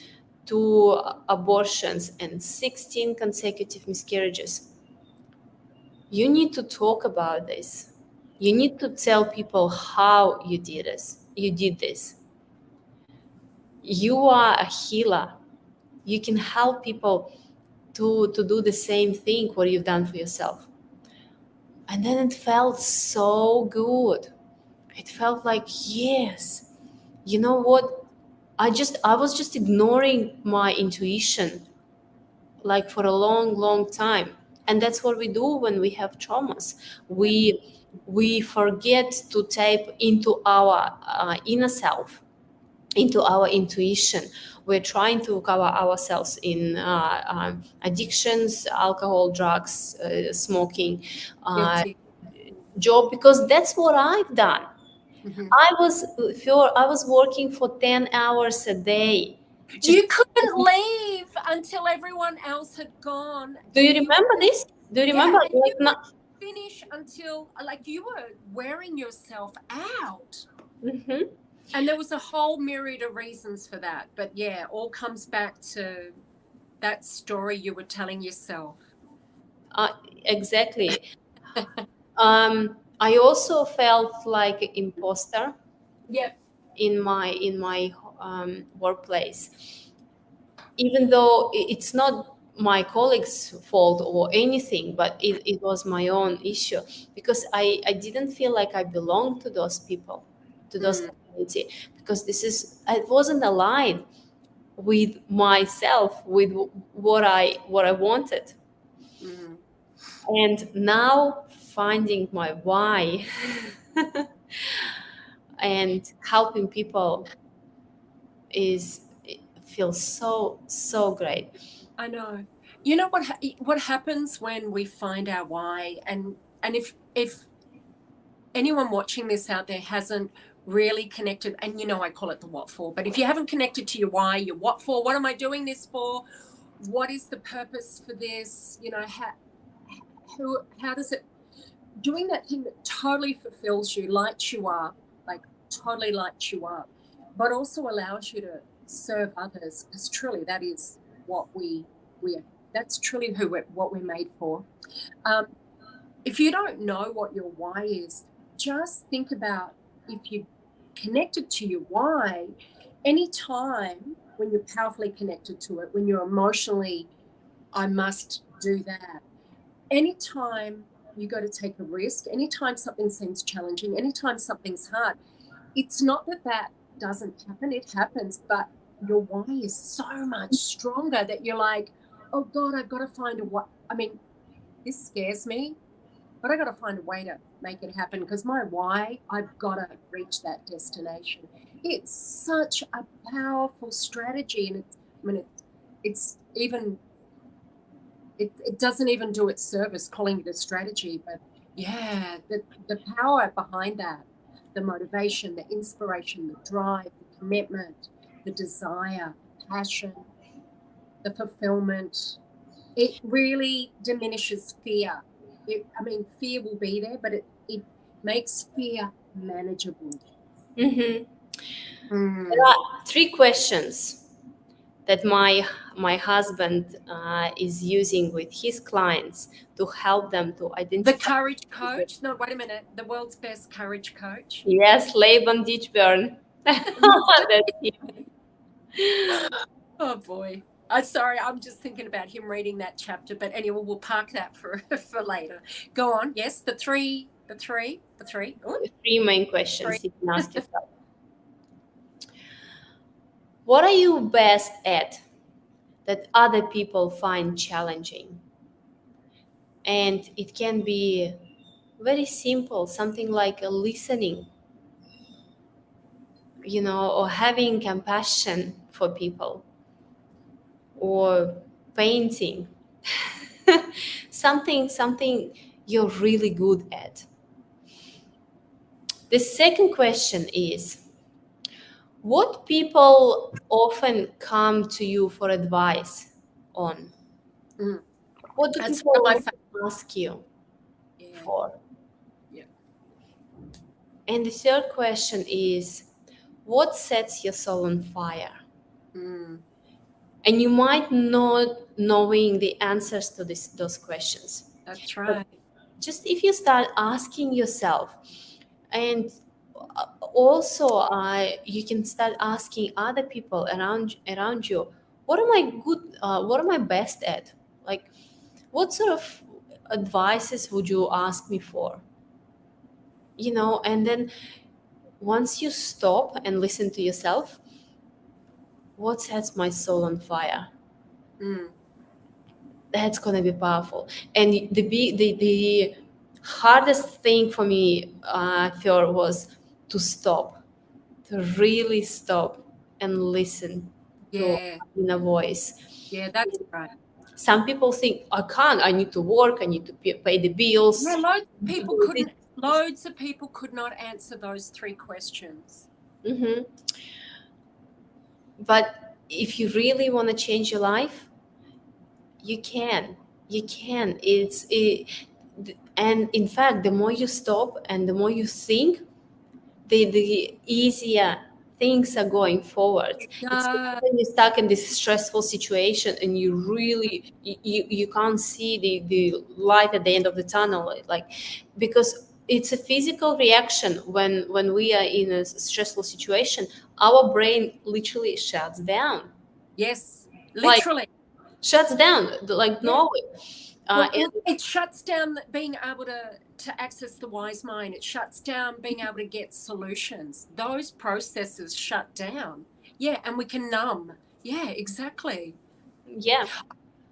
2 abortions, and 16 consecutive miscarriages. You need to talk about this. You need to tell people how you did this. You did this. You are a healer. You can help people to do the same thing what you've done for yourself. And then it felt so good. It felt like, yes, you know what? I was just ignoring my intuition like for a long time. And that's what we do when we have traumas. We forget to tap into our inner self, into our intuition. We're trying to cover ourselves in addictions, alcohol, drugs, smoking, uh, Guilty. job, because that's what I've done. Mm-hmm. I was working for 10 hours a day. You couldn't leave until everyone else had gone. Do you remember this? Do you remember? And you wouldn't finish until, like, you were wearing yourself out. Mm-hmm. And there was a whole myriad of reasons for that. But yeah, all comes back to that story you were telling yourself. Exactly. I also felt like an imposter. Yep. In my workplace, even though it's not my colleagues' fault or anything, but it was my own issue, because I didn't feel like I belonged to those people, to those community, because it wasn't aligned with myself, with what I wanted. Mm. And now finding my why and helping people feels so great. I know. You know what happens when we find our why, and if anyone watching this out there hasn't really connected, and I call it the what for, but if you haven't connected to your why, your what for, what am I doing this for? What is the purpose for this? How does it doing that thing that totally fulfills you, lights you up, like totally lights you up, but also allows you to serve others, because truly that is what we are. That's truly what we're made for. If you don't know what your why is, just think about, if you're connected to your why, anytime when you're powerfully connected to it, when you're emotionally, I must do that. Anytime you got to take a risk, anytime something seems challenging, anytime something's hard, it's not that doesn't happen, it happens, but your why is so much stronger that you're like, oh God, I've got to find a way. I mean, this scares me, but I got to find a way to make it happen, because my why, I've got to reach that destination. It's such a powerful strategy, and it's even, it doesn't even do its service calling it a strategy, but yeah, the power behind that, the motivation, the inspiration, the drive, the commitment, the desire, the passion, the fulfillment, it really diminishes fear. Fear will be there, but it makes fear manageable. There are 3 questions that my husband is using with his clients to help them to identify. The courage coach. No, wait a minute. The world's best courage coach. Yes, Laban Ditchburn. That's him. Oh boy. Sorry, I'm just thinking about him reading that chapter. But anyway, we'll park that for later. Go on. Yes, the three. Ooh, 3 main questions 3. you can ask yourself. What are you best at that other people find challenging? And it can be very simple, something like a listening, or having compassion for people, or painting. something you're really good at. The second question is, what people often come to you for advice on? What do That's people one of my ask you Yeah. for? Yeah. And the third question is, what sets your soul on fire? And you might not knowing the answers to those questions. That's right. But just if you start asking yourself, and also you can start asking other people around you, what am I good? What am I best at? Like, what sort of advices would you ask me for? And then once you stop and listen to yourself, what sets my soul on fire? That's gonna be powerful. And the hardest thing for me, Fior, was to stop, to really stop and listen to Yeah. inner voice. Yeah, that's right. Some people think, I can't, I need to work, I need to pay the bills. Yeah, loads of people could not answer those 3 questions. Mm-hmm. But if you really want to change your life, you can. And in fact, the more you stop and the more you think, the easier things are going forward. It's not when you're stuck in this stressful situation and you really you can't see the light at the end of the tunnel, like, because it's a physical reaction. When we are in a stressful situation, our brain literally shuts down. Yes, Like, literally. shuts down, like, Yeah. no. It shuts down being able to access the wise mind. It shuts down being able to get solutions. Those processes shut down. Yeah, and we can numb. Yeah, exactly. Yeah.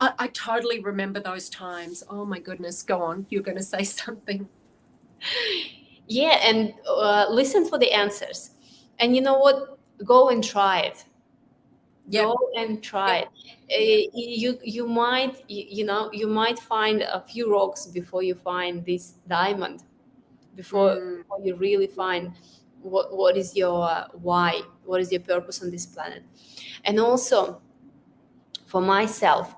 I totally remember those times. Oh my goodness, go on. You're going to say something. Yeah, and listen for the answers. And you know what? Go and try it. Yep. Go and try it. You might find a few rocks before you find this diamond. Before you really find what is your why, what is your purpose on this planet. And also, for myself,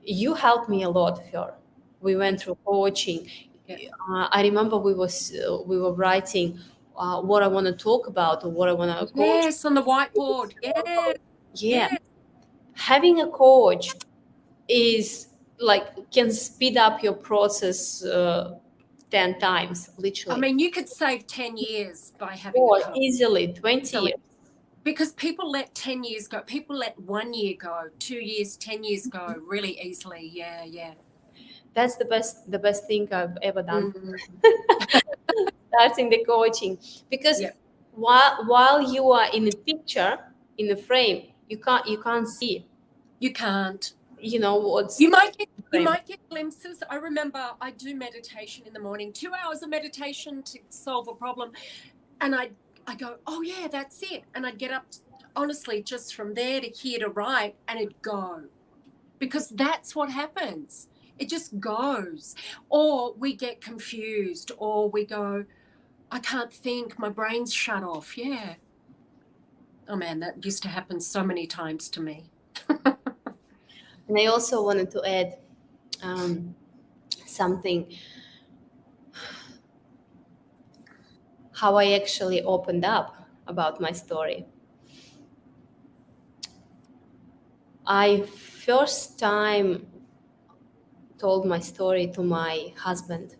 you helped me a lot, Fleur. We went through coaching. Yeah. I remember we were writing what I want to talk about or what I want to coach. Yes, on the whiteboard. Yeah. Yeah. Having a coach is like can speed up your process 10 times, literally. I mean, you could save 10 years by having a Or coach. easily 20 years. Because people let 10 years go. People let 1 year go, 2 years, 10 years go really easily. Yeah, yeah. That's the best thing I've ever done. Mm-hmm. Starting the coaching, because Yep. while you are in a picture, in a frame, you can't see, You can't. you know, what's You might get frame. glimpses. I remember I do meditation in the morning, 2 hours of meditation to solve a problem. And I go, oh yeah, that's it. And I'd get up, honestly, just from there to here to right, and it'd go. Because that's what happens. It just goes. Or we get confused, or we go, I can't think, my brain's shut off. Yeah. Oh man, that used to happen so many times to me. And I also wanted to add something, how I actually opened up about my story. I first time told my story to my husband.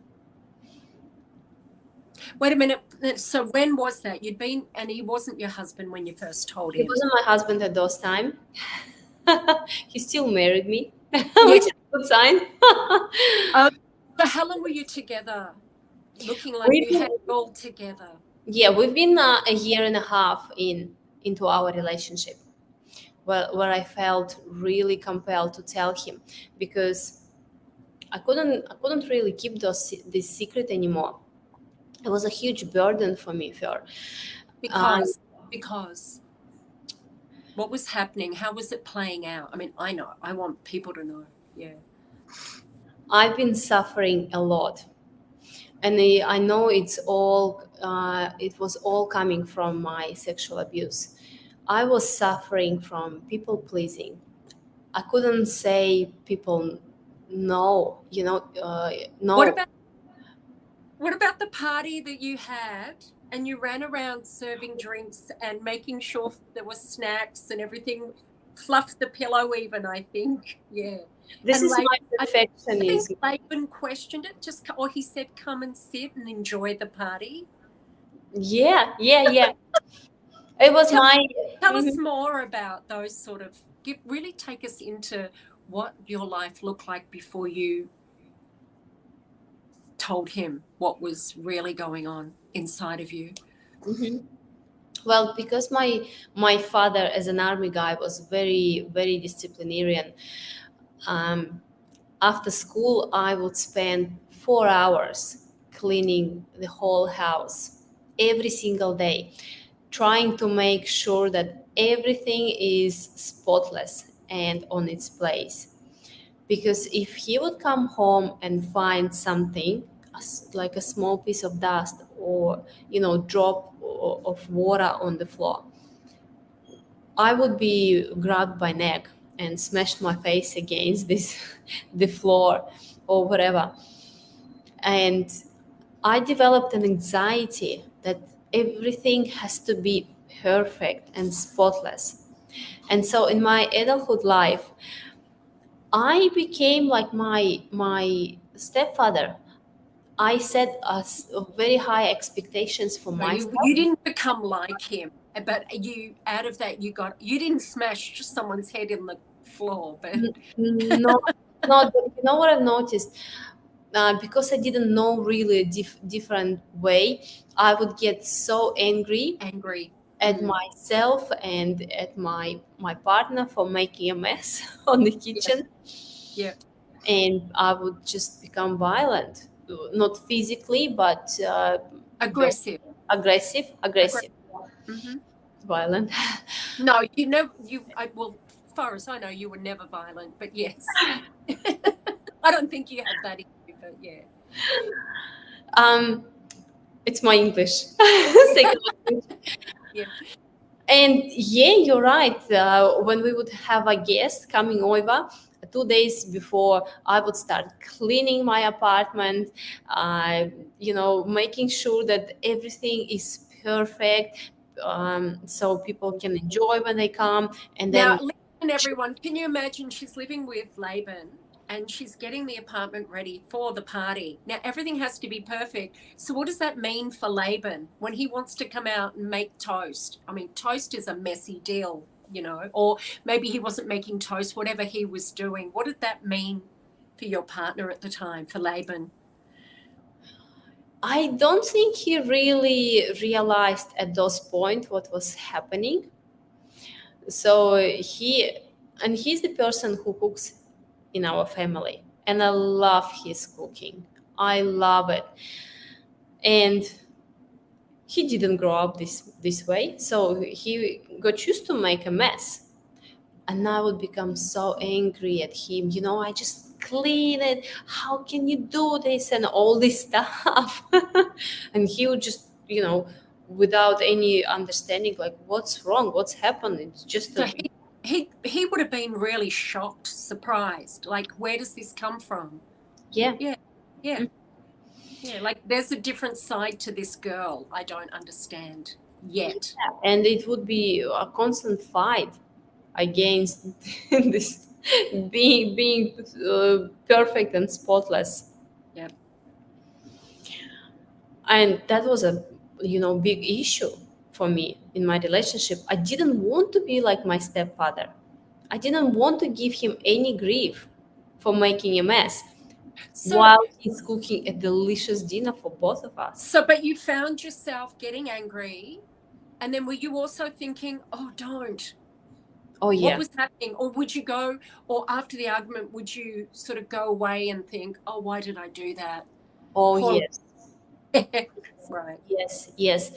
Wait a minute. So when was that? You'd been, and he wasn't your husband when you first told He him? wasn't my husband at those time. He still married me, Yeah. which is a good sign. So how long were you together? Looking like We've you had been- it all together. yeah, we've been a year and a half into our relationship, where I felt really compelled to tell him, because I couldn't really keep this secret anymore. It was a huge burden for me, Fer. Because what was happening? How was it playing out? I mean, I know. I want people to know. Yeah. I've been suffering a lot, and I know it was all coming from my sexual abuse. I was suffering from people pleasing. I couldn't say people no, no. What about the party that you had and you ran around serving drinks and making sure there was snacks and everything, fluffed the pillow even, I think. Yeah. This And is my I think perfectionism. Laban questioned it, or he said, come and sit and enjoy the party. Yeah. It was Tell us more about those sort of, really take us into what your life looked like before you told him what was really going on inside of you. Mhm. Well, because my father, as an army guy, was very very disciplinarian. After school, I would spend 4 hours cleaning the whole house every single day, trying to make sure that everything is spotless and on its place. Because if he would come home and find something like a small piece of dust, or drop of water on the floor, I would be grabbed by neck and smashed my face against this the floor or whatever. And I developed an anxiety that everything has to be perfect and spotless. And so in my adulthood life, I became like my stepfather. I set very high expectations for So myself. you didn't become like him, but out of that you didn't smash someone's head in the floor, but No, no. You know what I've noticed? Because I didn't know really a different way, I would get so angry angry. at myself and at my partner for making a mess on the kitchen. Yeah. And I would just become violent, not physically, but Aggressive. aggressive, Mm-hmm. violent. No, well, as far as I know, you were never violent, but yes. I don't think you have that in you, but yeah. It's my English. Second language. Yeah. And yeah, you're right. When we would have a guest coming over 2 days before, I would start cleaning my apartment, making sure that everything is perfect, so people can enjoy when they come. And Now, then, listen, everyone, can you imagine she's living with Laban and she's getting the apartment ready for the party? Now, everything has to be perfect. So, what does that mean for Laban when he wants to come out and make toast? I mean, toast is a messy deal, or maybe he wasn't making toast, whatever he was doing. What did that mean for your partner at the time, for Laban? I don't think he really realized at those point what was happening. So he's the person who cooks in our family, and I love his cooking. I love it. And he didn't grow up this way, so he got used to make a mess. And I would become so angry at him. I just clean it. How can you do this and all this stuff? And he would just, without any understanding, like, what's wrong, what's happened. It's just So, a he would have been really shocked, surprised. Like, where does this come from? yeah. Yeah, yeah. Yeah, like there's a different side to this girl I don't understand yet. And it would be a constant fight against this being perfect and spotless. Yeah. And that was a big issue for me in my relationship. I didn't want to be like my stepfather. I didn't want to give him any grief for making a mess So, while he's cooking a delicious dinner for both of us. but you found yourself getting angry, and then were you also thinking, "Oh, don't." Oh What yeah. was happening? Or would you go, or after the argument, would you sort of go away and think, "Oh, why did I do that?" Oh Poor. yes. Right. Yes.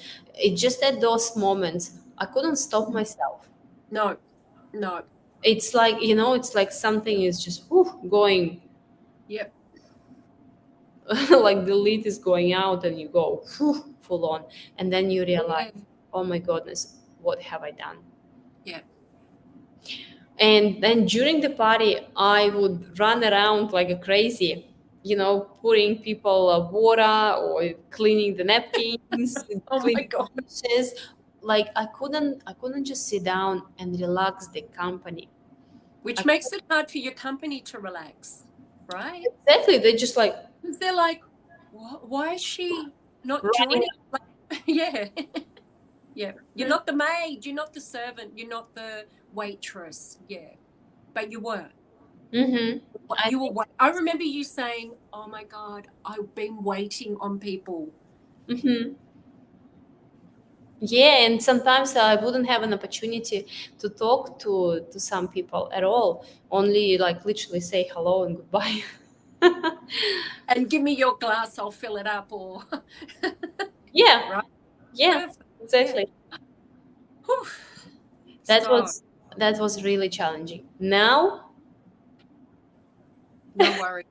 It just at those moments I couldn't stop myself. No, no. It's like, it's like something is just going Yep. like the lid is going out and you go full on, and then you realize, Yeah. oh my goodness, what have I done? Yeah. And then during the party I would run around like a crazy, pouring people water or cleaning the napkins, Oh my cleaning God. the dishes. Like I couldn't just sit down and relax the company. Which makes it hard for your company to relax, right? Exactly, they just like Because they're like, why is she not running. joining? Like, yeah. Yeah. You're not the maid. You're not the servant. You're not the waitress. Yeah. But you were. Mm-hmm. I You think. were. I remember you saying, oh my God, I've been waiting on people. Mm-hmm. Yeah, and sometimes I wouldn't have an opportunity to talk to some people at all. Only like literally say hello and goodbye. And give me your glass, I'll fill it up. Or, Yeah, right? yeah, Perfect. Yeah. exactly. Whew. That So, was that was really challenging. Now, no worry.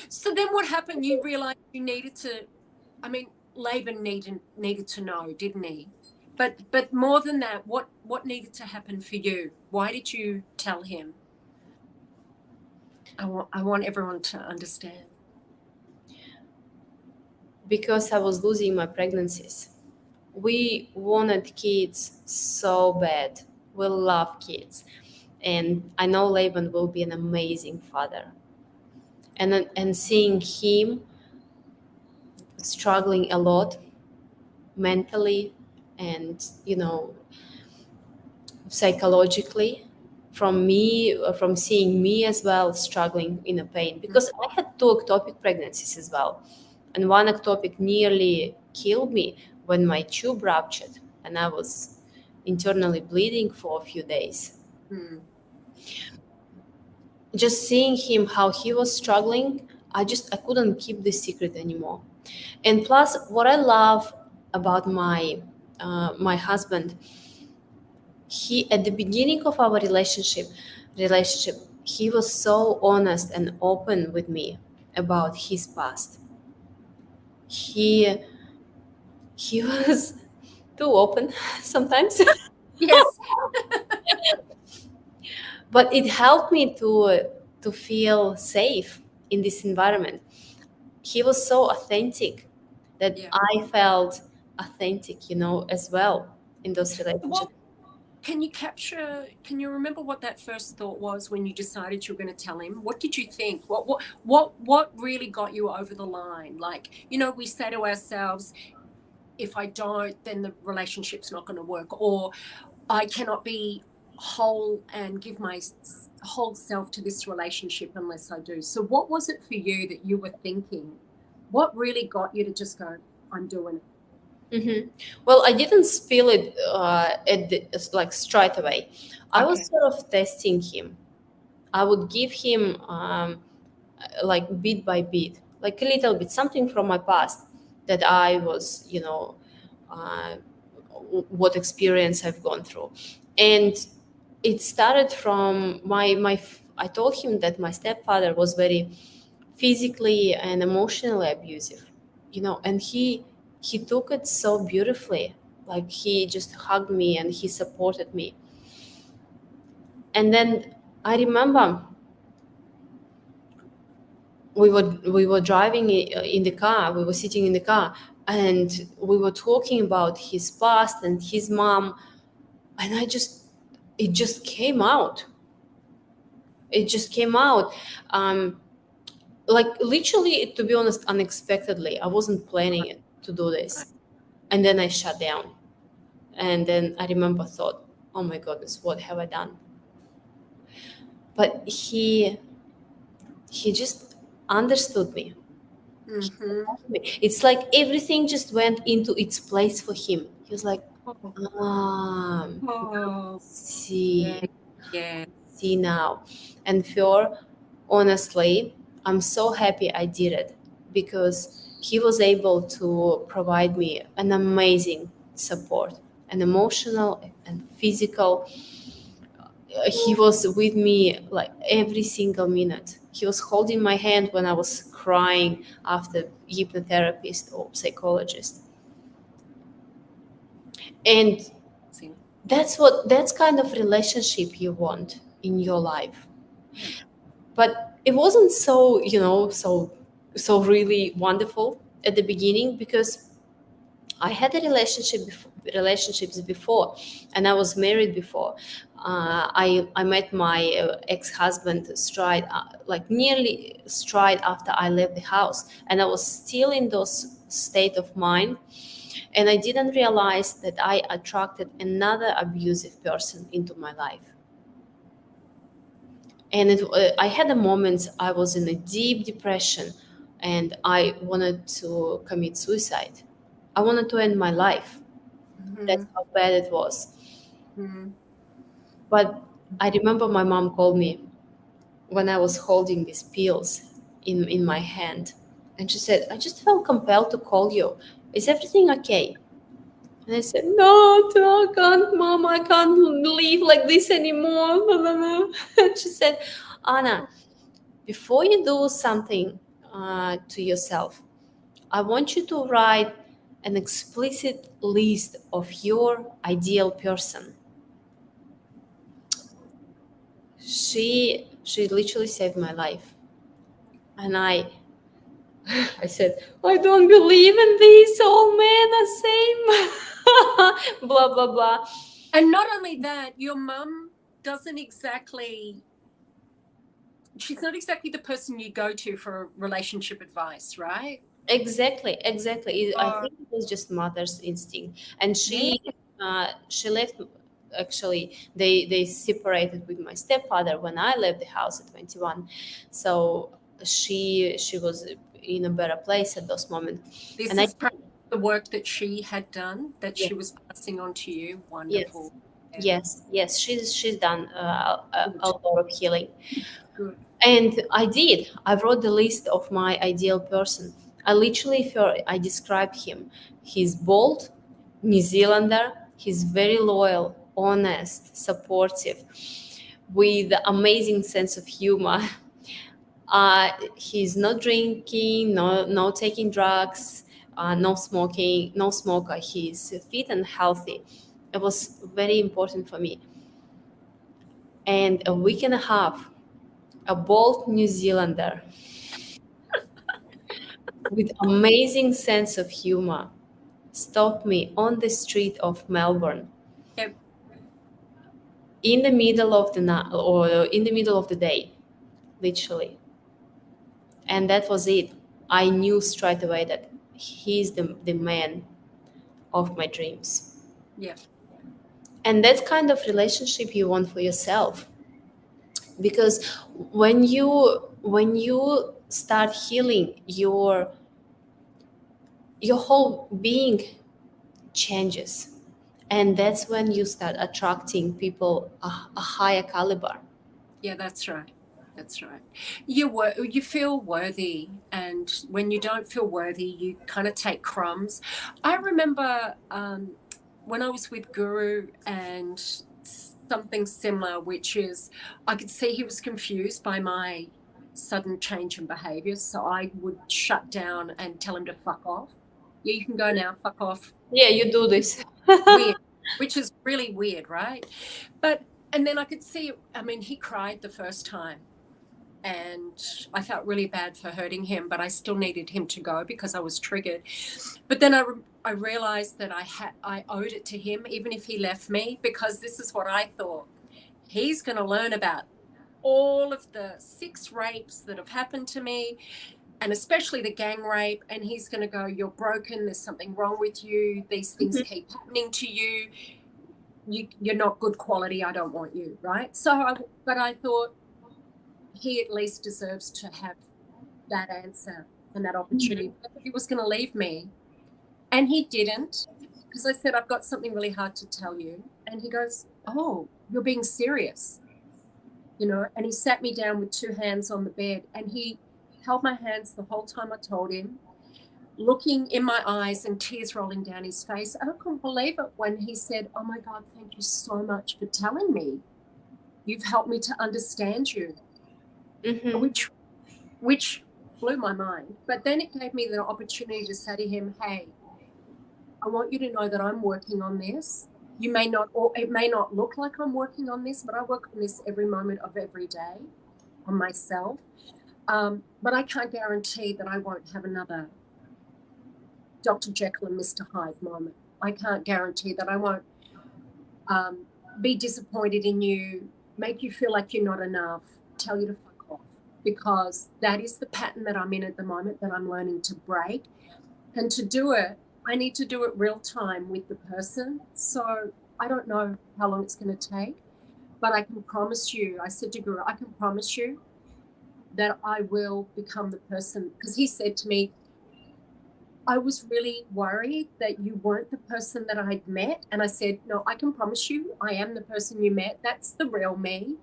So then what happened? You realized you needed to, I mean, Laban needed to know, didn't he? But more than that, what needed to happen for you? Why did you tell him? I want everyone to understand. because I was losing my pregnancies, we wanted kids so bad. We love kids, and I know Laban will be an amazing father. And seeing him struggling a lot mentally and psychologically, from seeing me as well struggling in a pain, because I had two ectopic pregnancies as well, and one ectopic nearly killed me when my tube ruptured and I was internally bleeding for a few days. Mm. Just seeing him how he was struggling, I couldn't keep this secret anymore. And plus, what I love about my husband, he at the beginning of our relationship, he was so honest and open with me about his past. He he was too open sometimes. Yes. But it helped me to to feel safe in this environment. He was so authentic that Yeah. I felt authentic, as well in those relationships. What can you remember what that first thought was when you decided you were going to tell him? What did you think? What really got you over the line? Like, we say to ourselves, if I don't, then the relationship's not going to work, or I cannot be whole and give my whole self to this relationship unless I do. So what was it for you that you were thinking? What really got you to just go, I'm doing it? Well, I didn't spill it like straight away. I was Okay. sort of testing him. I would give him like bit by bit, like a little bit, something from my past that I was, uh, what experience I've gone through. And it started from I told him that my stepfather was very physically and emotionally abusive, and he took it so beautifully. Like, he just hugged me and he supported me. And then I remember we were driving in the car. We were sitting in the car, and we were talking about his past and his mom, and it just came out. It just came out. Like, literally, to be honest, unexpectedly. I wasn't planning it to do this, and then I shut down. And then I remember thought, oh my goodness, what have I done? But he just understood me. Mm-hmm. It's like everything just went into its place for him. He was like, Oh, now oh, yeah, see, yeah. see now. And for honestly, I'm so happy I did it, because he was able to provide me an amazing support, an emotional and physical. He was with me like every single minute. He was holding my hand when I was crying after hypnotherapist or psychologist. And See, that's kind of relationship you want in your life. But it wasn't so, so really wonderful at the beginning, because I had relationships before, and I was married before. I met my ex-husband like nearly straight after I left the house, and I was still in those state of mind, and I didn't realize that I attracted another abusive person into my life. And I had a moment I was in a deep depression, and I wanted to commit suicide. I wanted to end my life. mm-hmm. That's how bad it was. Mm-hmm. But I remember my mom called me when I was holding these pills in my hand. And she said, I just felt compelled to call you. Is everything okay? And I said, no, I can't, Mom. I can't live like this anymore. And she said, Anna, before you do something to yourself, I want you to write an explicit list of your ideal person. She literally saved my life. And I said, I don't believe in this. All men are same. Blah blah blah. And not only that, your mum doesn't exactly, she's not exactly the person you go to for relationship advice, right? Exactly. I Oh, think it was just mother's instinct, and yeah. she left. Actually, they separated with my stepfather when I left the house at 21. So she was in a better place at those moments, This and I is perhaps the work that she had done that yeah, she was passing on to you. yes, Wonderful. Yeah. yes. She's done a Good. lot of healing. Good. And I did. I wrote the list of my ideal person. I literally felt I described him. He's bold, New Zealander. He's very loyal, honest, supportive, with amazing sense of humor. He's not drinking, no taking drugs, no smoking, no smoker. He's fit and healthy. It was very important for me. And a week and a half a bold New Zealander with amazing sense of humor stopped me on the street of Melbourne Yep. in the middle of the night or in the middle of the day, literally. And that was it. I knew straight away that he's the man of my dreams. Yep. And that kind of relationship you want for yourself. Because when you start healing, your whole being changes. And that's when you start attracting people a higher caliber. Yeah, that's right. That's right. You feel worthy, and when you don't feel worthy, you kind of take crumbs. I remember when I was with Guru and something similar, which is I could see he was confused by my sudden change in behavior, so I would shut down and tell him to fuck off. Yeah, you can go now, fuck off. Yeah, you do this. Weird, which is really weird, right? But and then I could see, I mean, he cried the first time and I felt really bad for hurting him, but I still needed him to go because I was triggered. But then I realized that I owed it to him, even if he left me, because this is what I thought. He's going to learn about all of the 6 rapes that have happened to me, and especially the gang rape, and he's going to go, you're broken, there's something wrong with you, these things keep happening to you, you're not good quality, I don't want you, right? But I thought he at least deserves to have that answer and that opportunity. I thought he was going to leave me, and he didn't, because I said, I've got something really hard to tell you. And he goes, oh, you're being serious, and he sat me down with 2 hands on the bed, and he held my hands the whole time I told him, looking in my eyes and tears rolling down his face. And I couldn't believe it when he said, oh my God, thank you so much for telling me. You've helped me to understand you. Mm-hmm. Which blew my mind. But then it gave me the opportunity to say to him, hey, I want you to know that I'm working on this. You may not, or it may not look like I'm working on this, but I work on this every moment of every day on myself. But I can't guarantee that I won't have another Dr. Jekyll and Mr. Hyde moment. I can't guarantee that I won't be disappointed in you, make you feel like you're not enough, tell you to fuck off, because that is the pattern that I'm in at the moment that I'm learning to break. And to do it, I need to do it real time with the person. So I don't know how long it's going to take, but I can promise you, I said to Guru, I can promise you that I will become the person, because he said to me, I was really worried that you weren't the person that I'd met. And I said, no, I can promise you I am the person you met. That's the real me.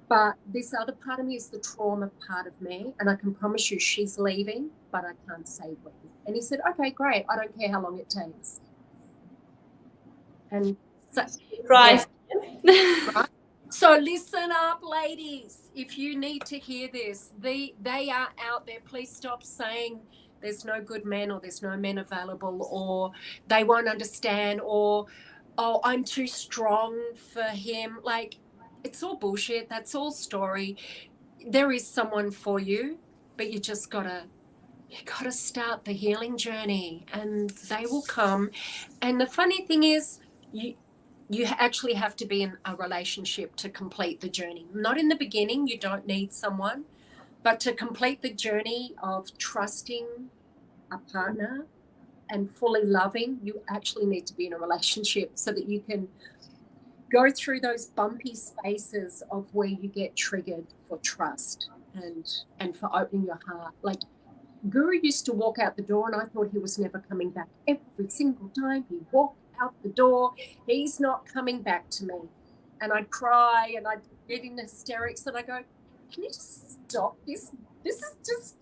But this other part of me is the trauma part of me. And I can promise you she's leaving, but I can't say when. And he said, okay, great. I don't care how long it takes. And so, Right. yeah, right? So listen up, ladies. If you need to hear this, they are out there. Please stop saying there's no good men, or there's no men available, or they won't understand, or, oh, I'm too strong for him. Like, it's all bullshit. That's all story. There is someone for you, but you gotta start the healing journey, and they will come. And the funny thing is, you actually have to be in a relationship to complete the journey. Not in the beginning, you don't need someone, but to complete the journey of trusting a partner and fully loving, you actually need to be in a relationship so that you can go through those bumpy spaces of where you get triggered for trust and for opening your heart. Like, Guru used to walk out the door and I thought he was never coming back. Every single time he walked out the door, he's not coming back to me. And I'd cry and I'd get in hysterics, and I go, can you just stop this? This is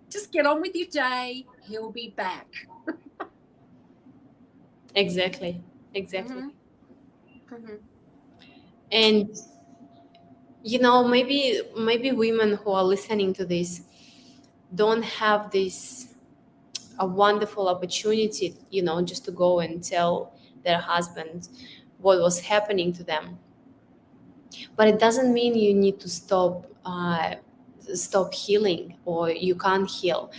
just get on with your day. He'll be back. Exactly. Mm-hmm. Mm-hmm. And maybe women who are listening to this don't have this a wonderful opportunity, just to go and tell their husband what was happening to them. But it doesn't mean you need to stop healing or you can't heal.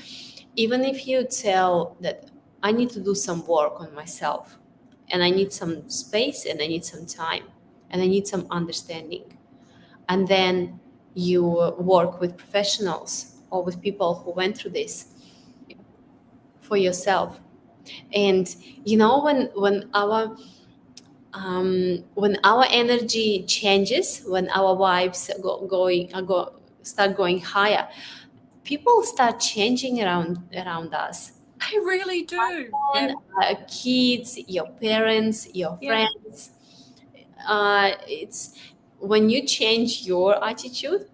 Even if you tell that I need to do some work on myself and I need some space and I need some time and I need some understanding, and then you work with professionals or with people who went through this for yourself. And when our energy changes, when our vibes start going higher, people start changing around us. I really do. And Yep. kids, your parents, your Yep. friends. It's when you change your attitude,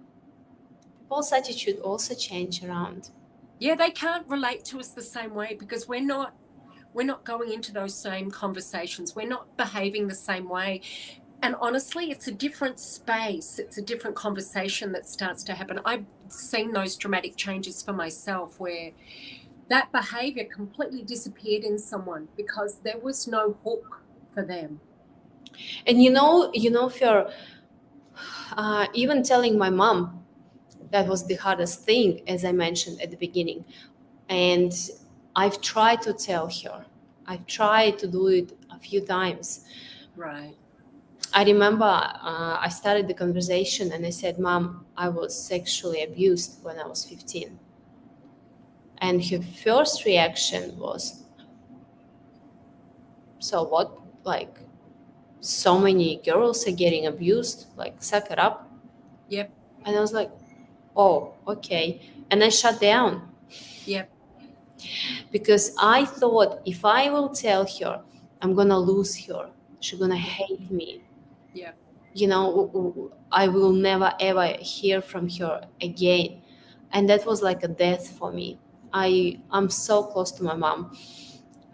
people's attitude also change around. Yeah, they can't relate to us the same way because we're not going into those same conversations. We're not behaving the same way. And honestly, it's a different space. It's a different conversation that starts to happen. I've seen those dramatic changes for myself where that behavior completely disappeared in someone because there was no hook for them. And for even telling my mom, that was the hardest thing, as I mentioned at the beginning. And I've tried to tell her. I've tried to do it a few times. Right. I remember I started the conversation and I said, Mom, I was sexually abused when I was 15. And her first reaction was, so what? Like, so many girls are getting abused, like, suck it up. Yep. And I was like, oh, okay. And I shut down Yep. because I thought if I will tell her, I'm going to lose her. She's going to Yep. hate me. Yep. I will never ever hear from her again. And that was like a death for me. I'm so close to my mom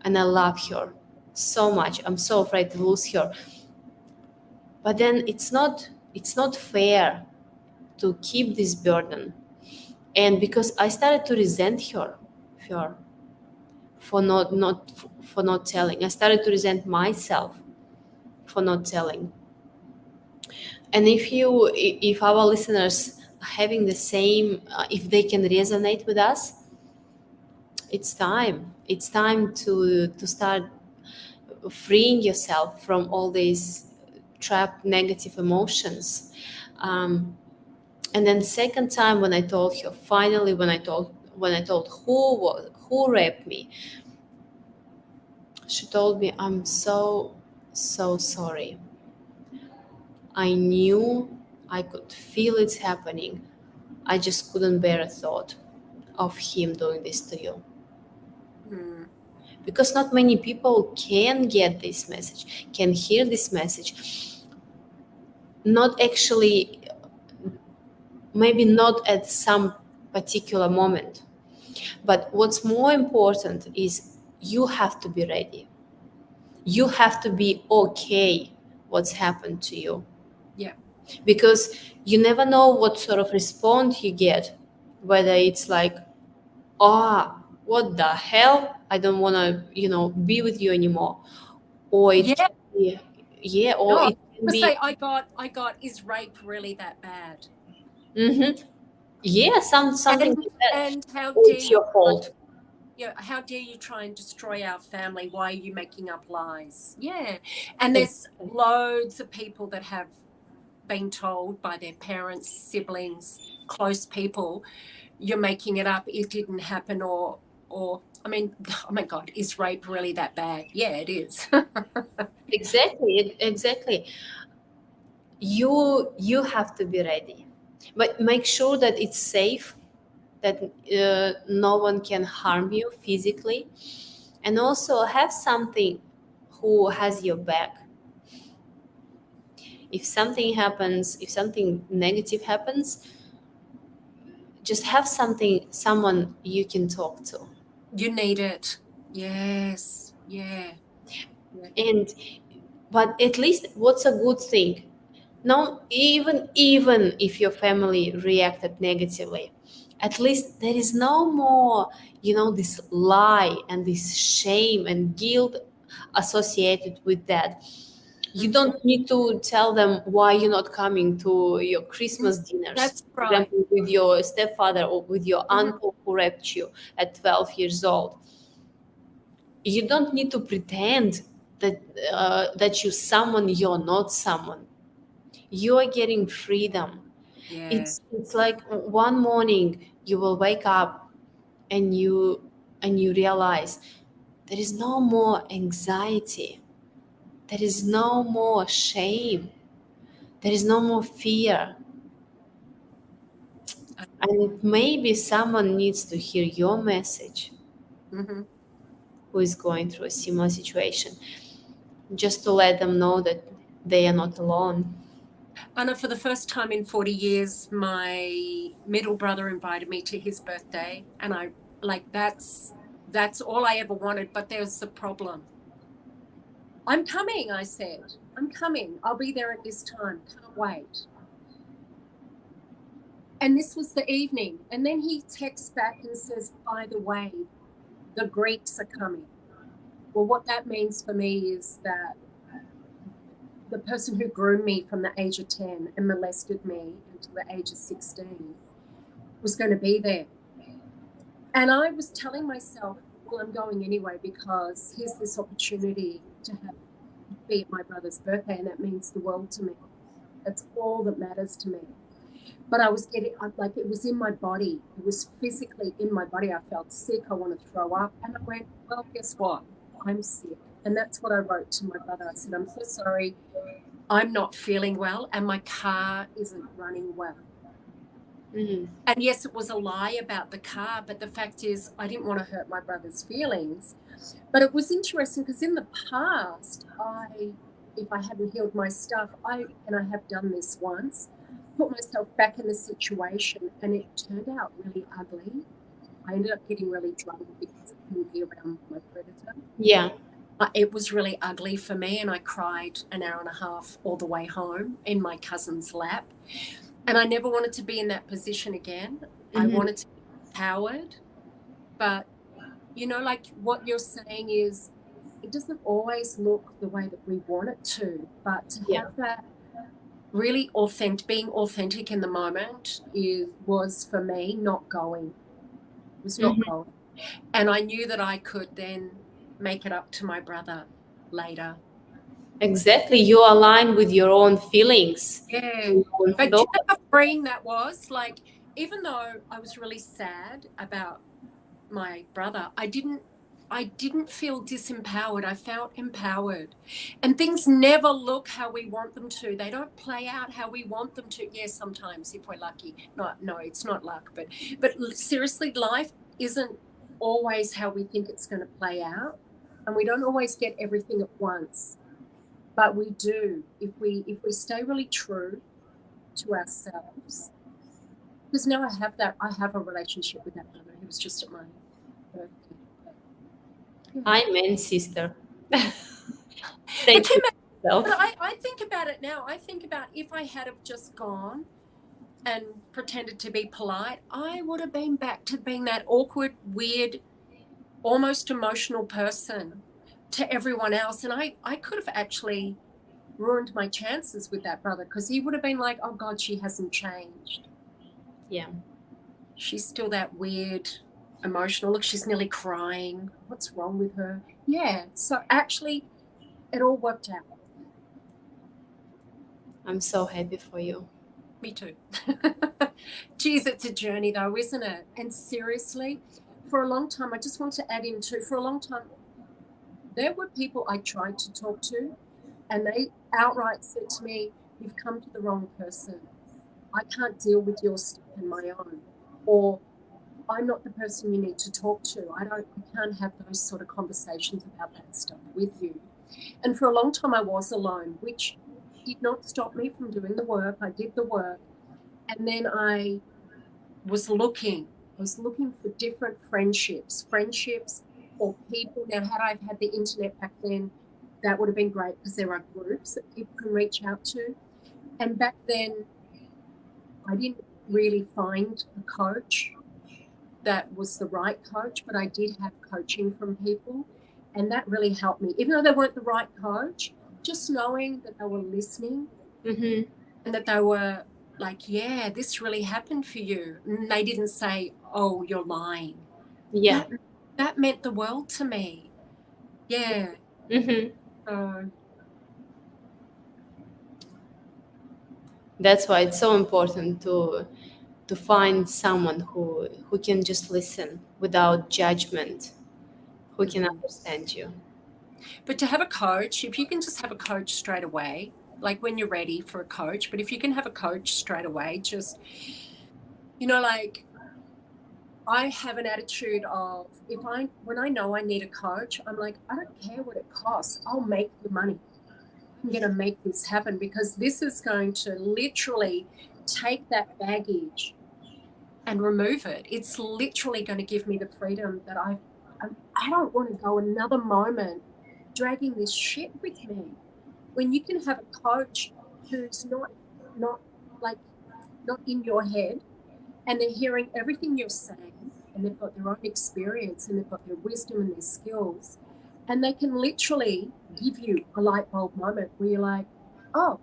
and I love her so much. I'm so afraid to lose her. But then it's not fair to keep this burden. And because I started to resent her for not telling. I started to resent myself for not telling. And if our listeners are having the same, if they can resonate with us, it's time to start freeing yourself from all these trapped negative emotions. And then second time when I told her, finally when I told who raped me, she told me, I'm so sorry. I knew, I could feel it's happening. I just couldn't bear a thought of him doing this to you. Mm. Because not many people can get this message, can hear this message. Not actually, maybe not at some particular moment. But what's more important is you have to be ready. You have to be okay what's happened to you. Yep. Because you never know what sort of response you get, whether it's like, what the hell, I don't want to be with you anymore, or it Yeah. can be, yeah, or Oh, it can to be, say I got is rape really that bad? mm-hmm, yeah, something And like that, and how or dare it's you your fault. how dare you try and destroy our family? Why are you making up lies? Yeah. And there's Exactly. loads of people that have been told by their parents, siblings, close people, you're making it up, it didn't happen, or I mean, oh my God, is rape really that bad? Yeah, it is. Exactly. You have to be ready, but make sure that it's safe, that no one can harm you physically, and also have something who has your back. If something happens, if something negative happens, just have someone you can talk to. You need it. Yes. Yeah. Yeah. And but at least what's a good thing, no, even if your family reacted negatively, at least there is no more this lie and this shame and guilt associated with that. You don't need to tell them why you're not coming to your Christmas dinners. That's For right. example, with your stepfather or with your Mhm. uncle who raped you at 12 years old. You don't need to pretend that you're someone you're not someone. You are getting freedom. Yeah. It's like one morning you will wake up and you realize there is no more anxiety, there is no more shame, there is no more fear. And maybe someone needs to hear your message Mm-hmm. who is going through a similar situation, just to let them know that they are not alone. I know for the first time in 40 years, my middle brother invited me to his birthday, and I like that's all I ever wanted. But there's the problem. I'm coming, I said. I'm coming. I'll be there at this time. Can't wait. And this was the evening. And then he texts back and says, by the way, the Greeks are coming. Well, what that means for me is that the person who groomed me from the age of 10 and molested me until the age of 16 was going to be there. And I was telling myself, well, I'm going anyway because here's this opportunity to be at my brother's birthday, and that means the world to me. That's all that matters to me. But I was getting, like, it was in my body. It was physically in my body. I felt sick. I want to throw up. And I went, well, guess what? I'm sick. And that's what I wrote to my brother. I said, I'm so sorry. I'm not feeling well, and my car isn't running well. Mm-hmm. And yes, it was a lie about the car, but the fact is I didn't want to hurt my brother's feelings. But it was interesting because in the past, if I hadn't healed my stuff, and I have done this once, put myself back in the situation, and it turned out really ugly. I ended up getting really drunk because I couldn't be around my predator. Yeah. It was really ugly for me, and I cried an hour and a half all the way home in my cousin's lap. And I never wanted to be in that position again. I wanted to be empowered. But, like what you're saying is it doesn't always look the way that we want it to. But to have that really being authentic in the moment was for me not going. It was not going. And I knew that I could then make it up to my brother later. Exactly. You align with your own feelings. Yeah. But do you know how freeing that was? Like, even though I was really sad about my brother, I didn't feel disempowered. I felt empowered. And things never look how we want them to. They don't play out how we want them to. Yes, sometimes if we're lucky. No, it's not luck. But seriously, life isn't always how we think it's going to play out. And we don't always get everything at once. But we do if we stay really true to ourselves. Because now I have a relationship with that brother. He was just at my birthday. Amen, sister. But Thank you. I think about it now. I think about if I had have just gone and pretended to be polite, I would have been back to being that awkward, weird, almost emotional person to everyone else. And I could have actually ruined my chances with that brother because he would have been like, oh God, she hasn't changed. Yeah. She's still that weird, emotional. Look, she's nearly crying. What's wrong with her? Yeah. So actually, it all worked out. I'm so happy for you. Me too. Geez, it's a journey though, isn't it? And seriously, for a long time, I just want to add in too, for a long time, there were people I tried to talk to and they outright said to me, you've come to the wrong person. I can't deal with your stuff on my own. Or I'm not the person you need to talk to. I can't have those sort of conversations about that stuff with you. And for a long time I was alone, which did not stop me from doing the work. I did the work. And then I was looking for different friendships or people. Now, had I had the internet back then, that would have been great because there are groups that people can reach out to. And back then, I didn't really find a coach that was the right coach, but I did have coaching from people, and that really helped me. Even though they weren't the right coach, just knowing that they were listening Mm-hmm. and that they were like, yeah, this really happened for you. And they didn't say, oh, you're lying. Yeah. That meant the world to me. Yeah. Mm-hmm. So That's why it's so important to find someone who can just listen without judgment, who can mhm. understand you. But to have a coach, if you can just have a coach straight away, like when you're ready for a coach, but if you can have a coach straight away, just, like I have an attitude of when I know I need a coach, I'm like, I don't care what it costs. I'll make the money. I'm going to make this happen because this is going to literally take that baggage and remove it. It's literally going to give me the freedom that I don't want to go another moment dragging this shit with me. When you can have a coach who's not like not in your head and they're hearing everything you're saying and they've got their own experience and they've got their wisdom and their skills and they can literally give you a light bulb moment where you're like, oh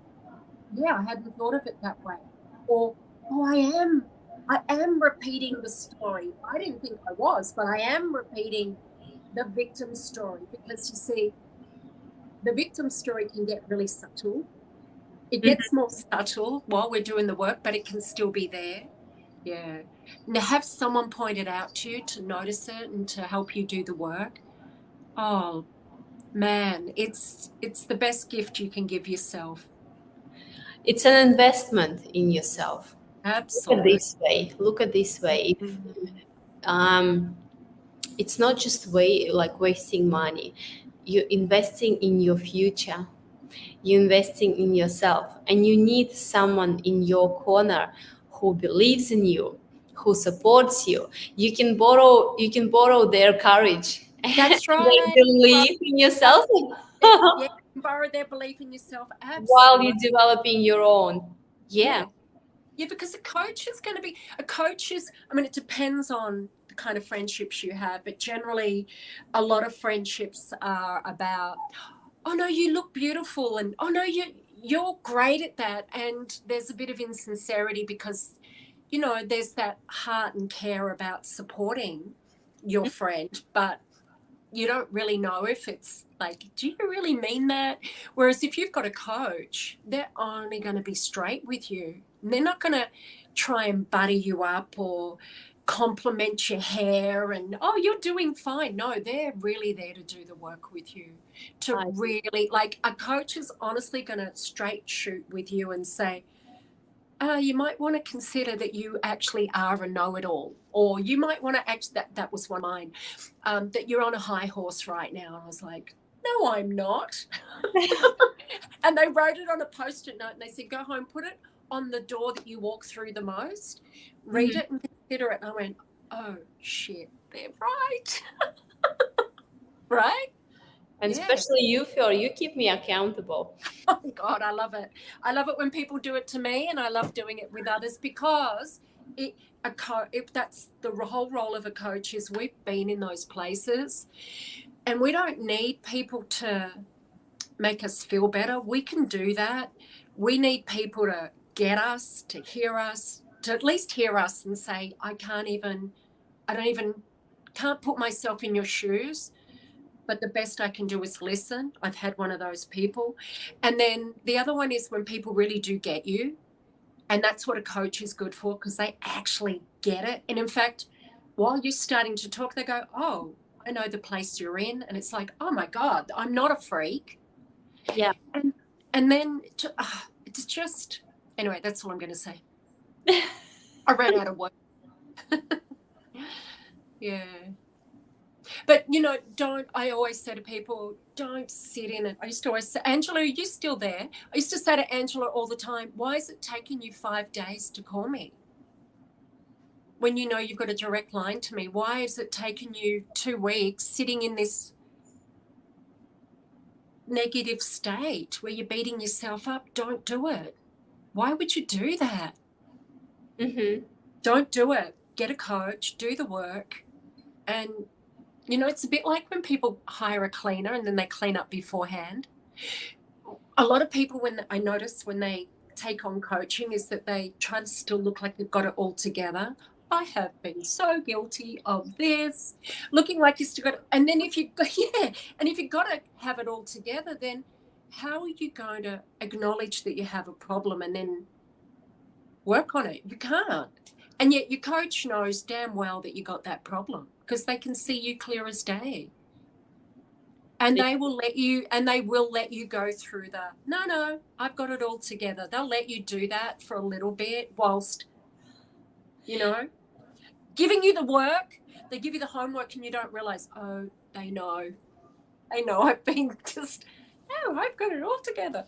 yeah, I hadn't thought of it that way, or oh, I am repeating the story. I didn't think I was, but I am repeating the victim story because you see, the victim story can get really subtle. It gets more subtle while we're doing the work, but it can still be there. Yeah. And to have someone point it out to you to notice it and to help you do the work. Oh man, it's the best gift you can give yourself. It's an investment in yourself. Look at Absolutely. this way. Look at this way. If, Mm. it's not just wasting money. You're investing in your future. You're investing in yourself, and you need someone in your corner who believes in you, who supports you. You can borrow their courage and That's they right. believe in yourself Yeah, borrow their belief in yourself. while Absolutely. you're developing your own. Yeah. Yeah. Yeah, because a coach is, I mean, it depends on the kind of friendships you have, but generally a lot of friendships are about, oh no, you look beautiful and oh no, you're great at that. And there's a bit of insincerity because, there's that heart and care about supporting your friend, but you don't really know if it's like, do you really mean that? Whereas if you've got a coach, they're only going to be straight with you. And they're not going to try and butter you up or compliment your hair and, oh, you're doing fine. No, they're really there to do the work with you. To I, really, like, a coach is honestly going to straight shoot with you and say, you might want to consider that you actually are a know-it-all, or you might want to act that was one of mine, that you're on a high horse right now. And I was like, no, I'm not. And they wrote it on a post-it note and they said, go home, put it on the door that you walk through the most, read Mhm. it and consider it. And I went, oh shit, they're right. Right? And Yeah. especially you, Phil, you keep me accountable. Oh God, I love it. I love it when people do it to me, and I love doing it with others because if that's the whole role of a coach is we've been in those places, and we don't need people to make us feel better. We can do that. We need people to get us, to hear us, to at least hear us and say, I don't even can't put myself in your shoes, but the best I can do is listen. I've had one of those people. And then the other one is when people really do get you. And that's what a coach is good for because they actually get it. And in fact, while you're starting to talk, they go, oh, I know the place you're in. And it's like, oh my God, I'm not a freak. Yeah. And and then it's just, anyway, that's all I'm going to say. I ran out of words. Yeah. But I always say to people, don't sit in it. I used to always say, Angela, are you still there? I used to say to Angela all the time, why is it taking you 5 days to call me? When you know you've got a direct line to me, why is it taking you 2 weeks sitting in this negative state where you're beating yourself up? Don't do it. Why would you do that? Mm-hmm. Don't do it. Get a coach, do the work. And, it's a bit like when people hire a cleaner and then they clean up beforehand. a lot of people, when I notice when they take on coaching, is that they try to still look like they've got it all together. I have been so guilty of this, looking like you still got it. And then if you and if you've got to have it all together, then how are you going to acknowledge that you have a problem and then work on it? You can't. And yet your coach knows damn well that you got that problem because they can see you clear as day. And they will let you go through no, I've got it all together. They'll let you do that for a little bit whilst, giving you the work. They give you the homework and you don't realize, oh, they know I've been I've got it all together.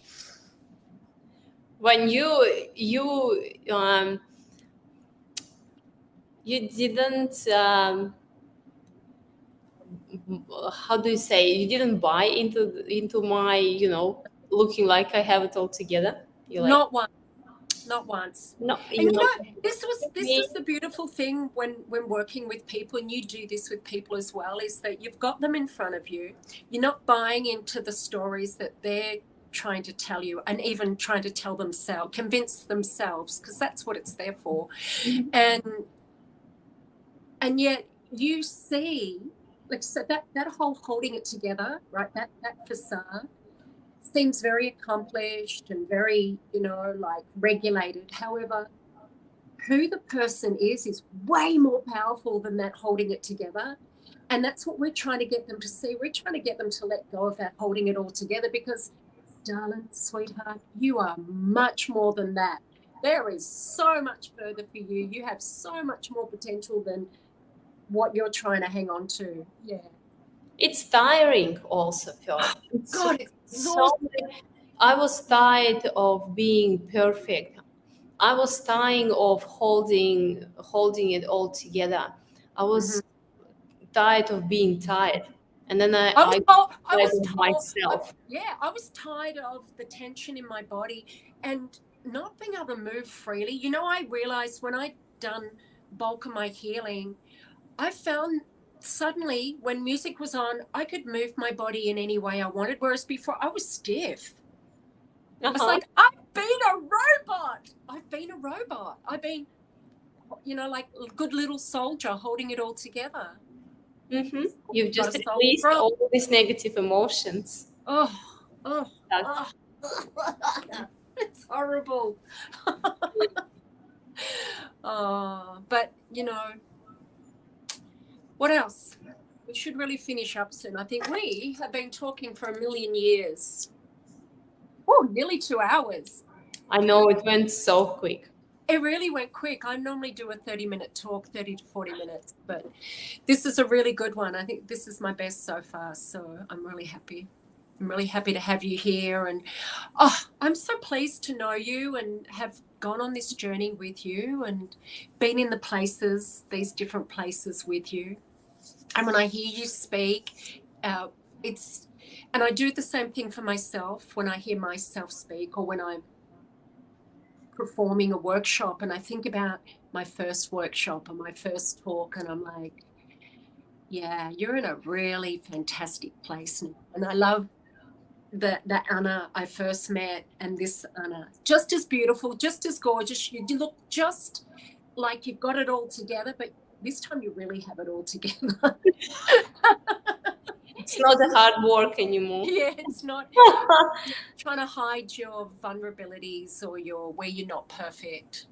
When you didn't how do you say, you didn't buy into my looking like I have it all together. You like, not once. no, And you know, this is the beautiful thing when working with people, and you do this with people as well, is that you've got them in front of you. You're not buying into the stories that they're trying to tell you, and even trying to tell themselves, convince themselves, because that's what it's there for. Mm-hmm. And yet you see, like, so that whole holding it together, right, that facade seems very accomplished and very, like, regulated. However, who the person is way more powerful than that holding it together. And that's what we're trying to get them to see. We're trying to get them to let go of that holding it all together, because, darling, sweetheart, you are much more than that. There is so much further for you. You have so much more potential than what you're trying to hang on to. Yeah. It's tiring also, Phil. God, it's so I was tired of being perfect. I was tired of holding it all together. I was tired of being tired. And then I was of myself. I was tired of the tension in my body and not being able to move freely. I realized when I'd done bulk of my healing, I found suddenly when music was on, I could move my body in any way I wanted, whereas before I was stiff. Uh-huh. It's like, I've been a robot. I've been, like a good little soldier holding it all together. Mm-hmm. You've just released all these negative emotions. It's horrible. But what else? We should really finish up soon. I think we have been talking for a million years. Oh, nearly 2 hours. I know, it went so quick. It really went quick. I normally do a 30-minute talk, 30 to 40 minutes, but this is a really good one. I think this is my best so far, so I'm really happy. I'm really happy to have you here, and I'm so pleased to know you and have gone on this journey with you and been in these different places with you. And when I hear you speak, and I do the same thing for myself when I hear myself speak, or when I'm performing a workshop and I think about my first workshop or my first talk, and I'm like, yeah, you're in a really fantastic place now. And I love the Anna I first met and this Anna, just as beautiful, just as gorgeous. You look just like you've got it all together, but this time you really have it all together. It's not a hard work anymore. Yeah, it's not trying to hide your vulnerabilities or where you're not perfect.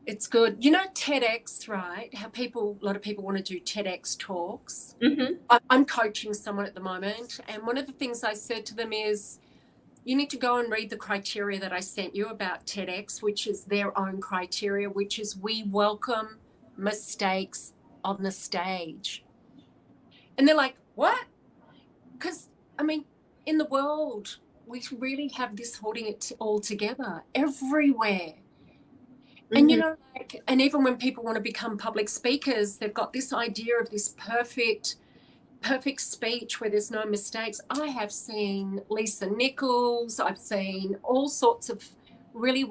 It's good. TEDx, right? How a lot of people want to do TEDx talks. Mm-hmm. I'm coaching someone at the moment, and one of the things I said to them is, you need to go and read the criteria that I sent you about TEDx, which is their own criteria, which is we welcome mistakes on the stage. And they're like, what? Because, in the world, we really have this holding it all together everywhere. Mm-hmm. And, and even when people want to become public speakers, they've got this idea of this perfect speech where there's no mistakes. I have seen Lisa Nichols. I've seen all sorts of really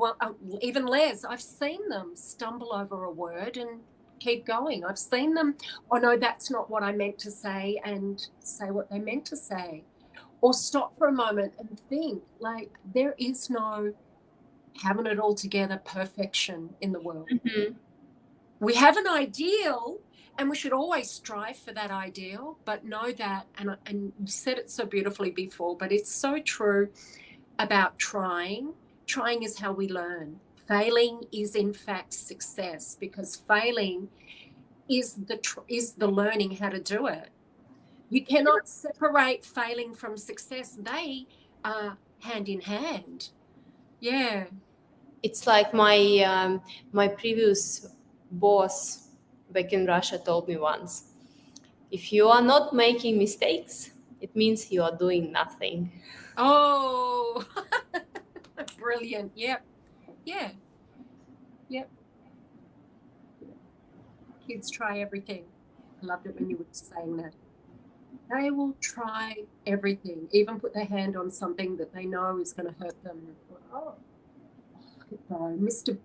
even Les. I've seen them stumble over a word and keep going. I've seen them, oh no, that's not what I meant to say, and say what they meant to say. or stop for a moment and think, like, there is no having it all together perfection in the world. Mm-hmm. We have an ideal, and we should always strive for that ideal, but know that, and you said it so beautifully before, but it's so true about trying. Trying is how we learn. Failing is in fact success, because failing is the learning how to do it. You cannot separate failing from success. They are hand in hand. Yeah. It's like my previous boss back in Russia told me once, if you are not making mistakes, it means you are doing nothing. Oh, brilliant. Yep. Yeah. Yep. Kids try everything. I loved it when you were saying that. They will try everything, even put their hand on something that they know is going to hurt them. Oh, look at Bo. Mr.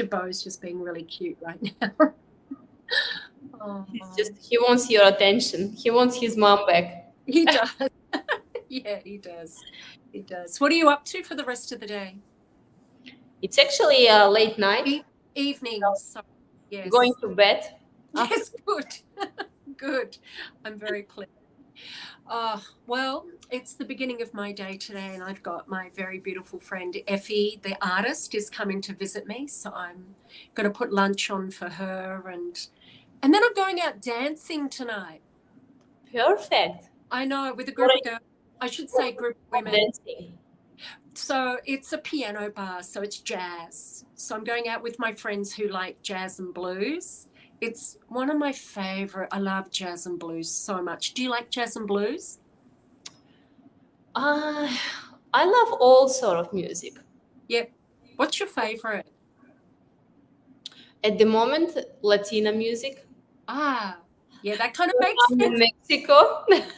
Bo's just being really cute right now. Oh, He wants your attention. He wants his mom back. he does. Yeah, he does. He does. What are you up to for the rest of the day? It's actually a late night. Evening. So, yes. Going to bed. Yes, good. Good. I'm very pleased. Well, it's the beginning of my day today, and I've got my very beautiful friend Effie, the artist, is coming to visit me. So I'm going to put lunch on for her, and then I'm going out dancing tonight. Perfect. I know, with a group of girls. I should say group of women. Dancing. So it's a piano bar, so it's jazz. So I'm going out with my friends who like jazz and blues. It's one of my favorite. I love jazz and blues so much. Do you like jazz and blues? I love all sort of music. Yep. What's your favorite? At the moment, Latina music. Yeah, that kind of makes I'm sense. in Mexico. It makes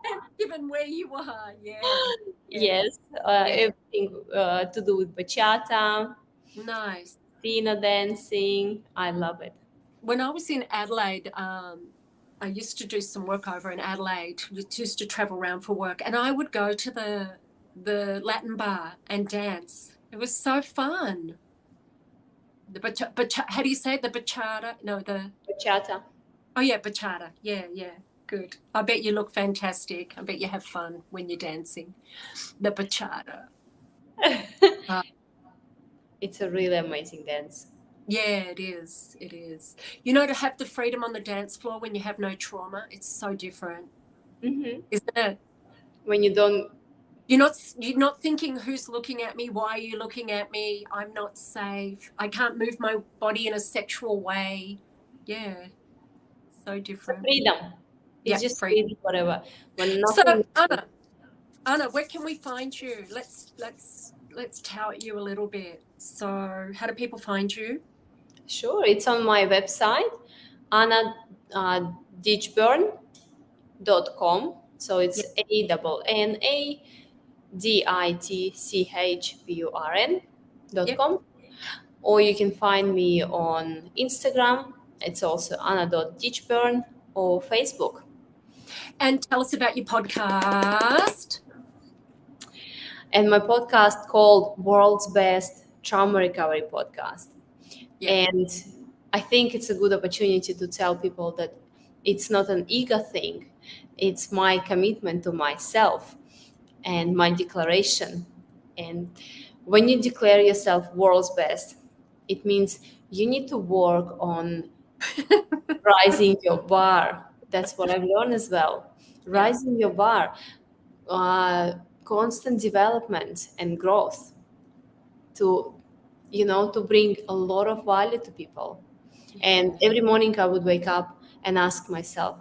sense given where you are. Yeah. Yes, everything to do with bachata, Nice. Latina dancing. I love it. When I was in Adelaide, I used to do some work over in Adelaide. We used to travel around for work, and I would go to the Latin bar and dance. It was so fun. How do you say it? The bachata? No, the Bachata. oh yeah, bachata. Yeah, good. I bet you look fantastic. I bet you have fun when you're dancing. The bachata. It's a really amazing dance. Yeah, it is. It is. You know, to have the freedom on the dance floor when you have no trauma, it's so different, Mm-hmm. isn't it? When you don't. You're not thinking, who's looking at me? Why are you looking at me? I'm not safe. I can't move my body in a sexual way. Yeah, so different. Freedom. It's just freedom, whatever. When So nothing. Anna, where can we find you? Let's tout you a little bit. So, how do people find you? Sure, it's on my website, annaditchburn.com. So it's ANNADITCHBURN.com. Or you can find me on Instagram. It's also anna.ditchburn, or Facebook. And tell us about your podcast. And my podcast called World's Best Trauma Recovery Podcast. And I think it's a good opportunity to tell people that it's not an ego thing. It's my commitment to myself and my declaration. And when you declare yourself world's best, it means you need to work on rising your bar. That's what I've learned as well. Rising your bar, constant development and growth to bring a lot of value to people. And every morning I would wake up and ask myself,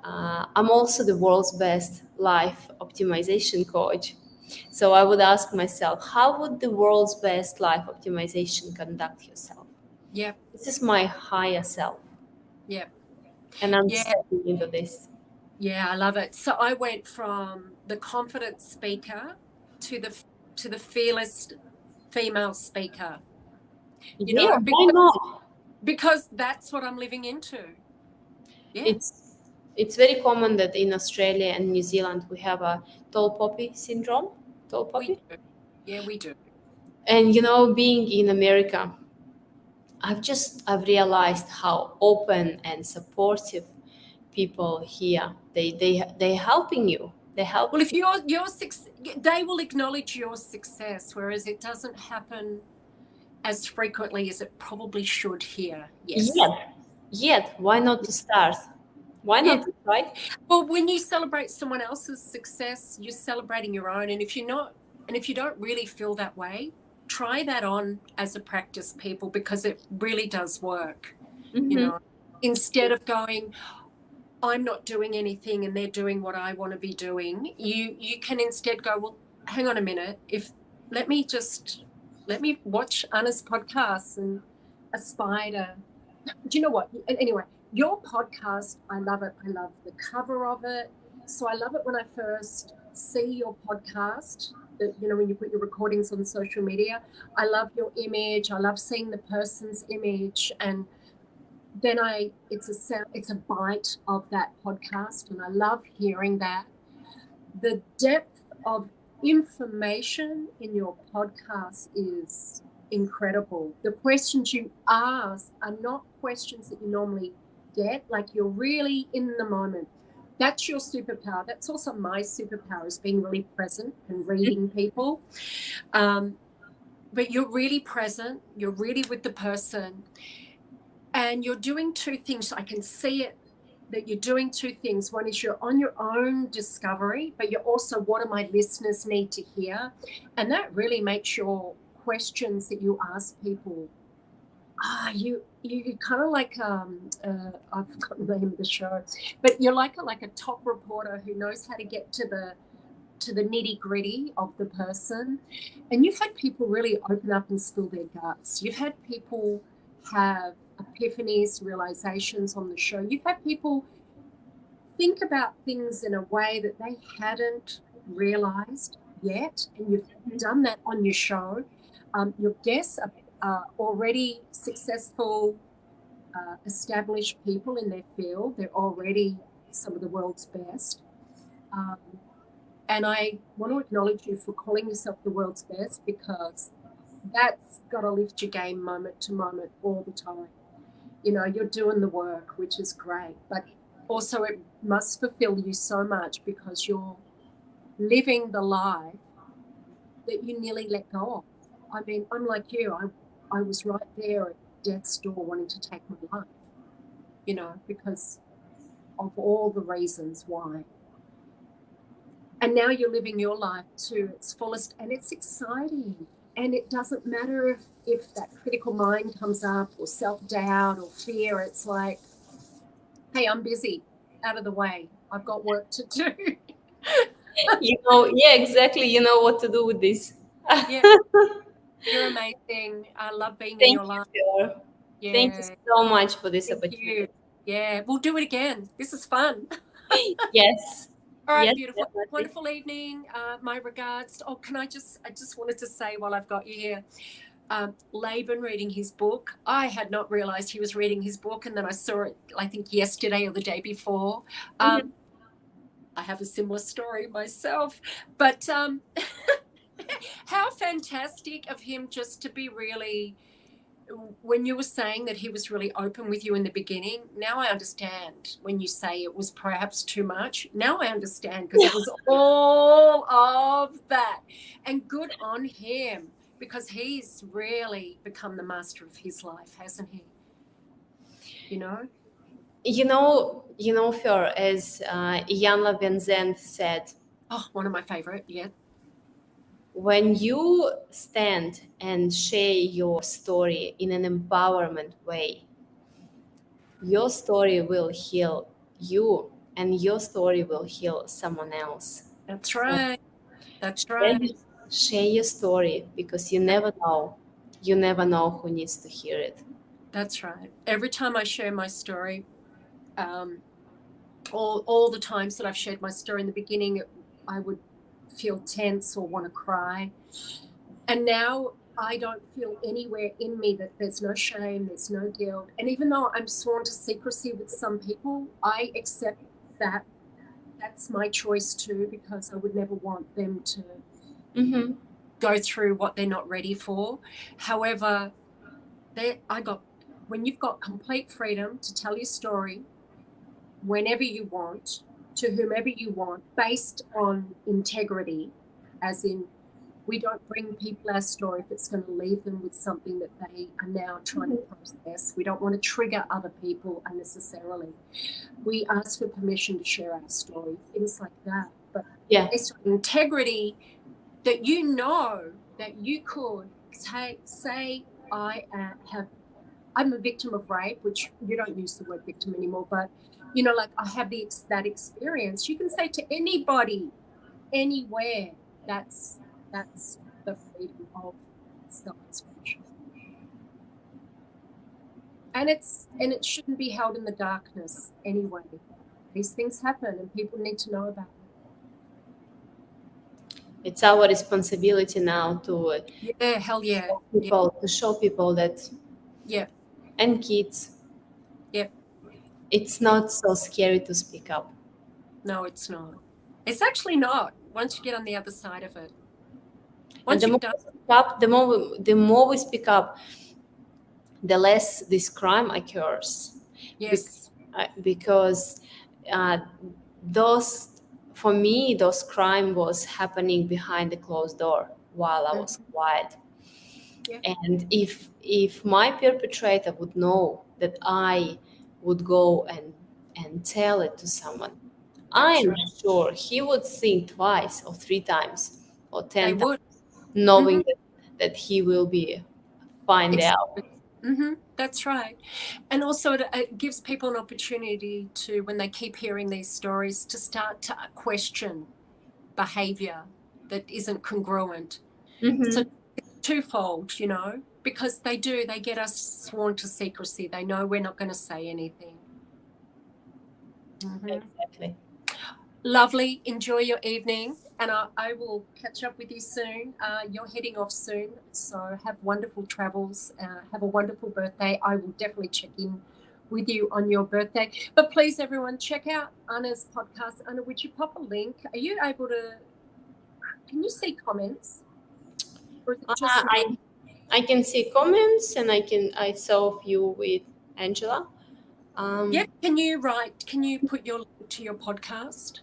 I'm also the world's best life optimization coach. So I would ask myself, how would the world's best life optimization conduct yourself? Yeah. This is my higher self. Yeah. And I'm stepping into this. Yeah, I love it. So I went from the confident speaker to the fearless female speaker. Why not? Because that's what I'm living into. Yeah. it's very common that in Australia and New Zealand we have a tall poppy syndrome. Tall We poppy. do. Yeah, we do. And being in America, I've realized how open and supportive people here. They're helping you. They help. Well, if your they will acknowledge your success, whereas it doesn't happen as frequently as it probably should here. Yes. Yet, why not to start? Why Yeah. not to try? Well, when you celebrate someone else's success, you're celebrating your own. And if you don't really feel that way, try that on as a practice, people, because it really does work. Mm-hmm. Instead of going, I'm not doing anything and they're doing what I want to be doing, you can instead go, well, hang on a minute. Let me watch Anna's podcasts and aspire to. Do you know what? Anyway, your podcast, I love it. I love the cover of it. So I love it when I first see your podcast, when you put your recordings on social media. I love your image. I love seeing the person's image. And then it's a bite of that podcast. And I love hearing that. The depth of information in your podcast is incredible. The questions you ask are not questions that you normally get. Like, you're really in the moment. That's your superpower. That's also my superpower, is being really present and reading people. But you're really present. You're really with the person. And you're doing two things. I can see it, that you're doing two things. One is you're on your own discovery, but you're also, what do my listeners need to hear? And that really makes your questions that you ask people, you kind of like, I've forgotten the name of the show, but you're like a top reporter who knows how to get to the nitty gritty of the person. And you've had people really open up and spill their guts. You've had people have epiphanies, realizations on the show. You've had people think about things in a way that they hadn't realized yet, and you've done that on your show. Your guests are already successful, established people in their field. They're already some of the world's best. And I want to acknowledge you for calling yourself the world's best, because that's got to lift your game moment to moment all the time. You're doing the work, which is great, but also it must fulfill you so much, because you're living the life that you nearly let go of. I mean, I'm like you. I was right there at death's door wanting to take my life, because of all the reasons why. And now you're living your life to its fullest, and it's exciting. And it doesn't matter if that critical mind comes up, or self-doubt or fear. It's like, hey, I'm busy, out of the way. I've got work to do. Yeah, exactly. You know what to do with this. Yeah, you're amazing. I love being in Thank your you, life. Fleur. Yeah. Thank you so much for this Thank opportunity. you. Yeah, we'll do it again. This is fun. Yes. All right, Yes, beautiful. definitely. Wonderful evening. My regards. Oh, I just wanted to say, while I've got you here, Laban reading his book. I had not realized he was reading his book, and then I saw it, I think, yesterday or the day before. I have a similar story myself, but how fantastic of him just to be really, when you were saying that he was really open with you in the beginning, now I understand when you say it was perhaps too much. Now I understand, because it was all of that. And good on him, because he's really become the master of his life, hasn't he? Fleur, as Jan Van said, one of my favorite. Yeah. When you stand and share your story in an empowerment way, your story will heal you, and your story will heal someone else. That's right. That's Share, right. share your story, because you never know. You never know who needs to hear it. That's right. Every time I share my story, all the times that I've shared my story in the beginning, I would feel tense or want to cry. And now I don't feel anywhere in me that there's no shame, there's no guilt. And even though I'm sworn to secrecy with some people, I accept that's my choice too, because I would never want them to Mm-hmm. go through what they're not ready for. However, when you've got complete freedom to tell your story whenever you want, to whomever you want, based on integrity, as in, we don't bring people our story if it's going to leave them with something that they are now trying to process. We don't want to trigger other people unnecessarily. We ask for permission to share our story, things like that. But based on integrity, that you know that you could say, I'm a victim of rape, which you don't use the word victim anymore, but like I have that experience. You can say to anybody, anywhere. That's the freedom of self-expression, and it shouldn't be held in the darkness anyway. These things happen, and people need to know about it. It's our responsibility now to hell yeah, to show people that and kids it's not so scary to speak up. No, it's not. It's actually not, once you get on the other side of it. And the more we speak up, the less this crime occurs. Yes. Because for me, those crime was happening behind the closed door while I was quiet. And if my perpetrator would know that I would go and tell it to someone, I'm sure he would think twice or 3 times or 10 times, knowing that he will be find out. That's right. And also it gives people an opportunity to, when they keep hearing these stories, to start to question behavior that isn't congruent. So it's twofold, because they get us sworn to secrecy. They know we're not going to say anything. Exactly. Lovely. Enjoy your evening, and I will catch up with you soon. You're heading off soon, so have wonderful travels. Have a wonderful birthday. I will definitely check in with you on your birthday. But please, everyone, check out Anna's podcast. Anna, would you pop a link? Are you able to? Can you see comments? Or is it just I can see comments, and I saw a few with Angela. Can you put your link to your podcast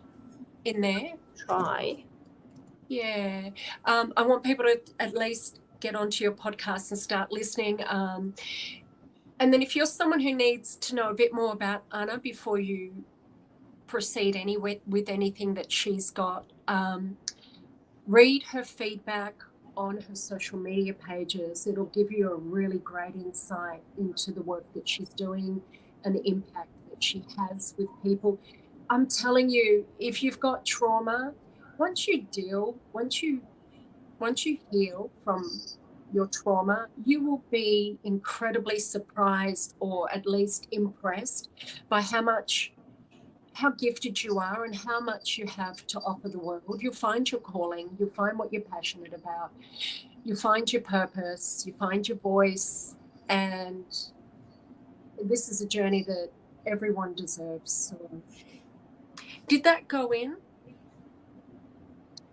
in there? Try. Yeah. I want people to at least get onto your podcast and start listening. And then if you're someone who needs to know a bit more about Anna before you proceed with anything that she's got, read her feedback on her social media pages. It'll give you a really great insight into the work that she's doing and the impact that she has with people. I'm telling you, if you've got trauma, once you heal from your trauma, you will be incredibly surprised, or at least impressed, by how gifted you are and how much you have to offer the world. You'll find your calling, you'll find what you're passionate about, you'll find your purpose, you find your voice, and this is a journey that everyone deserves. So, did that go in?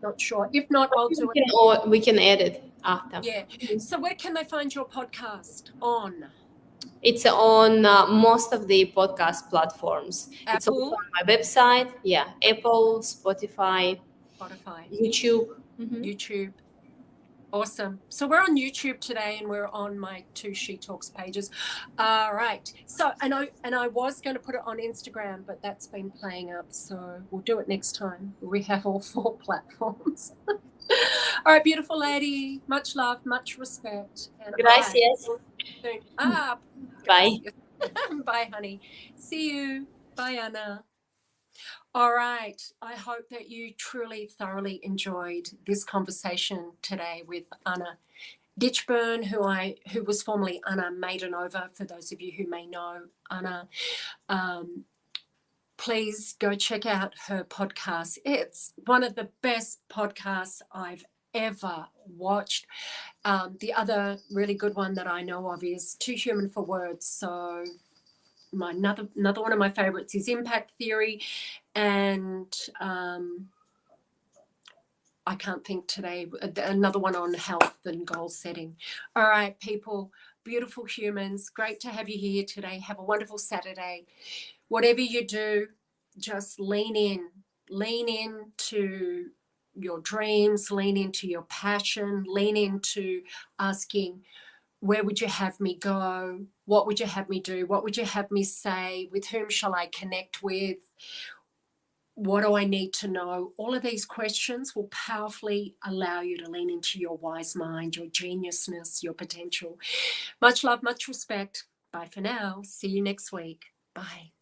Not sure. If not, I'll do it. Or we can add it after. Yeah. So where can they find your podcast on? It's on most of the podcast platforms. Apple? It's also on my website. Yeah, Apple, Spotify, YouTube. YouTube. Awesome. So we're on YouTube today, and we're on my 2 She Talks pages. All right. So, and I was going to put it on Instagram, but that's been playing up. So we'll do it next time. We have all 4 platforms. All right, beautiful lady. Much love, much respect. And gracias. Bye. Bye, honey. See you. Bye, Anna. All right. I hope that you truly, thoroughly enjoyed this conversation today with Anna Ditchburn, who was formerly Anna Maidenova, for those of you who may know Anna. Please go check out her podcast. It's one of the best podcasts I've ever watched. The other really good one that I know of is Too Human for Words. So another one of my favorites is impact theory, and I can't think today, another one on health and goal setting. All right, people, beautiful humans, great to have you here today. Have a wonderful Saturday. Whatever you do, just lean into your dreams, lean into your passion, lean into asking, where would you have me go? What would you have me do? What would you have me say? With whom shall I connect with? What do I need to know? All of these questions will powerfully allow you to lean into your wise mind, your geniusness, your potential. Much love, much respect. Bye for now. See you next week. Bye.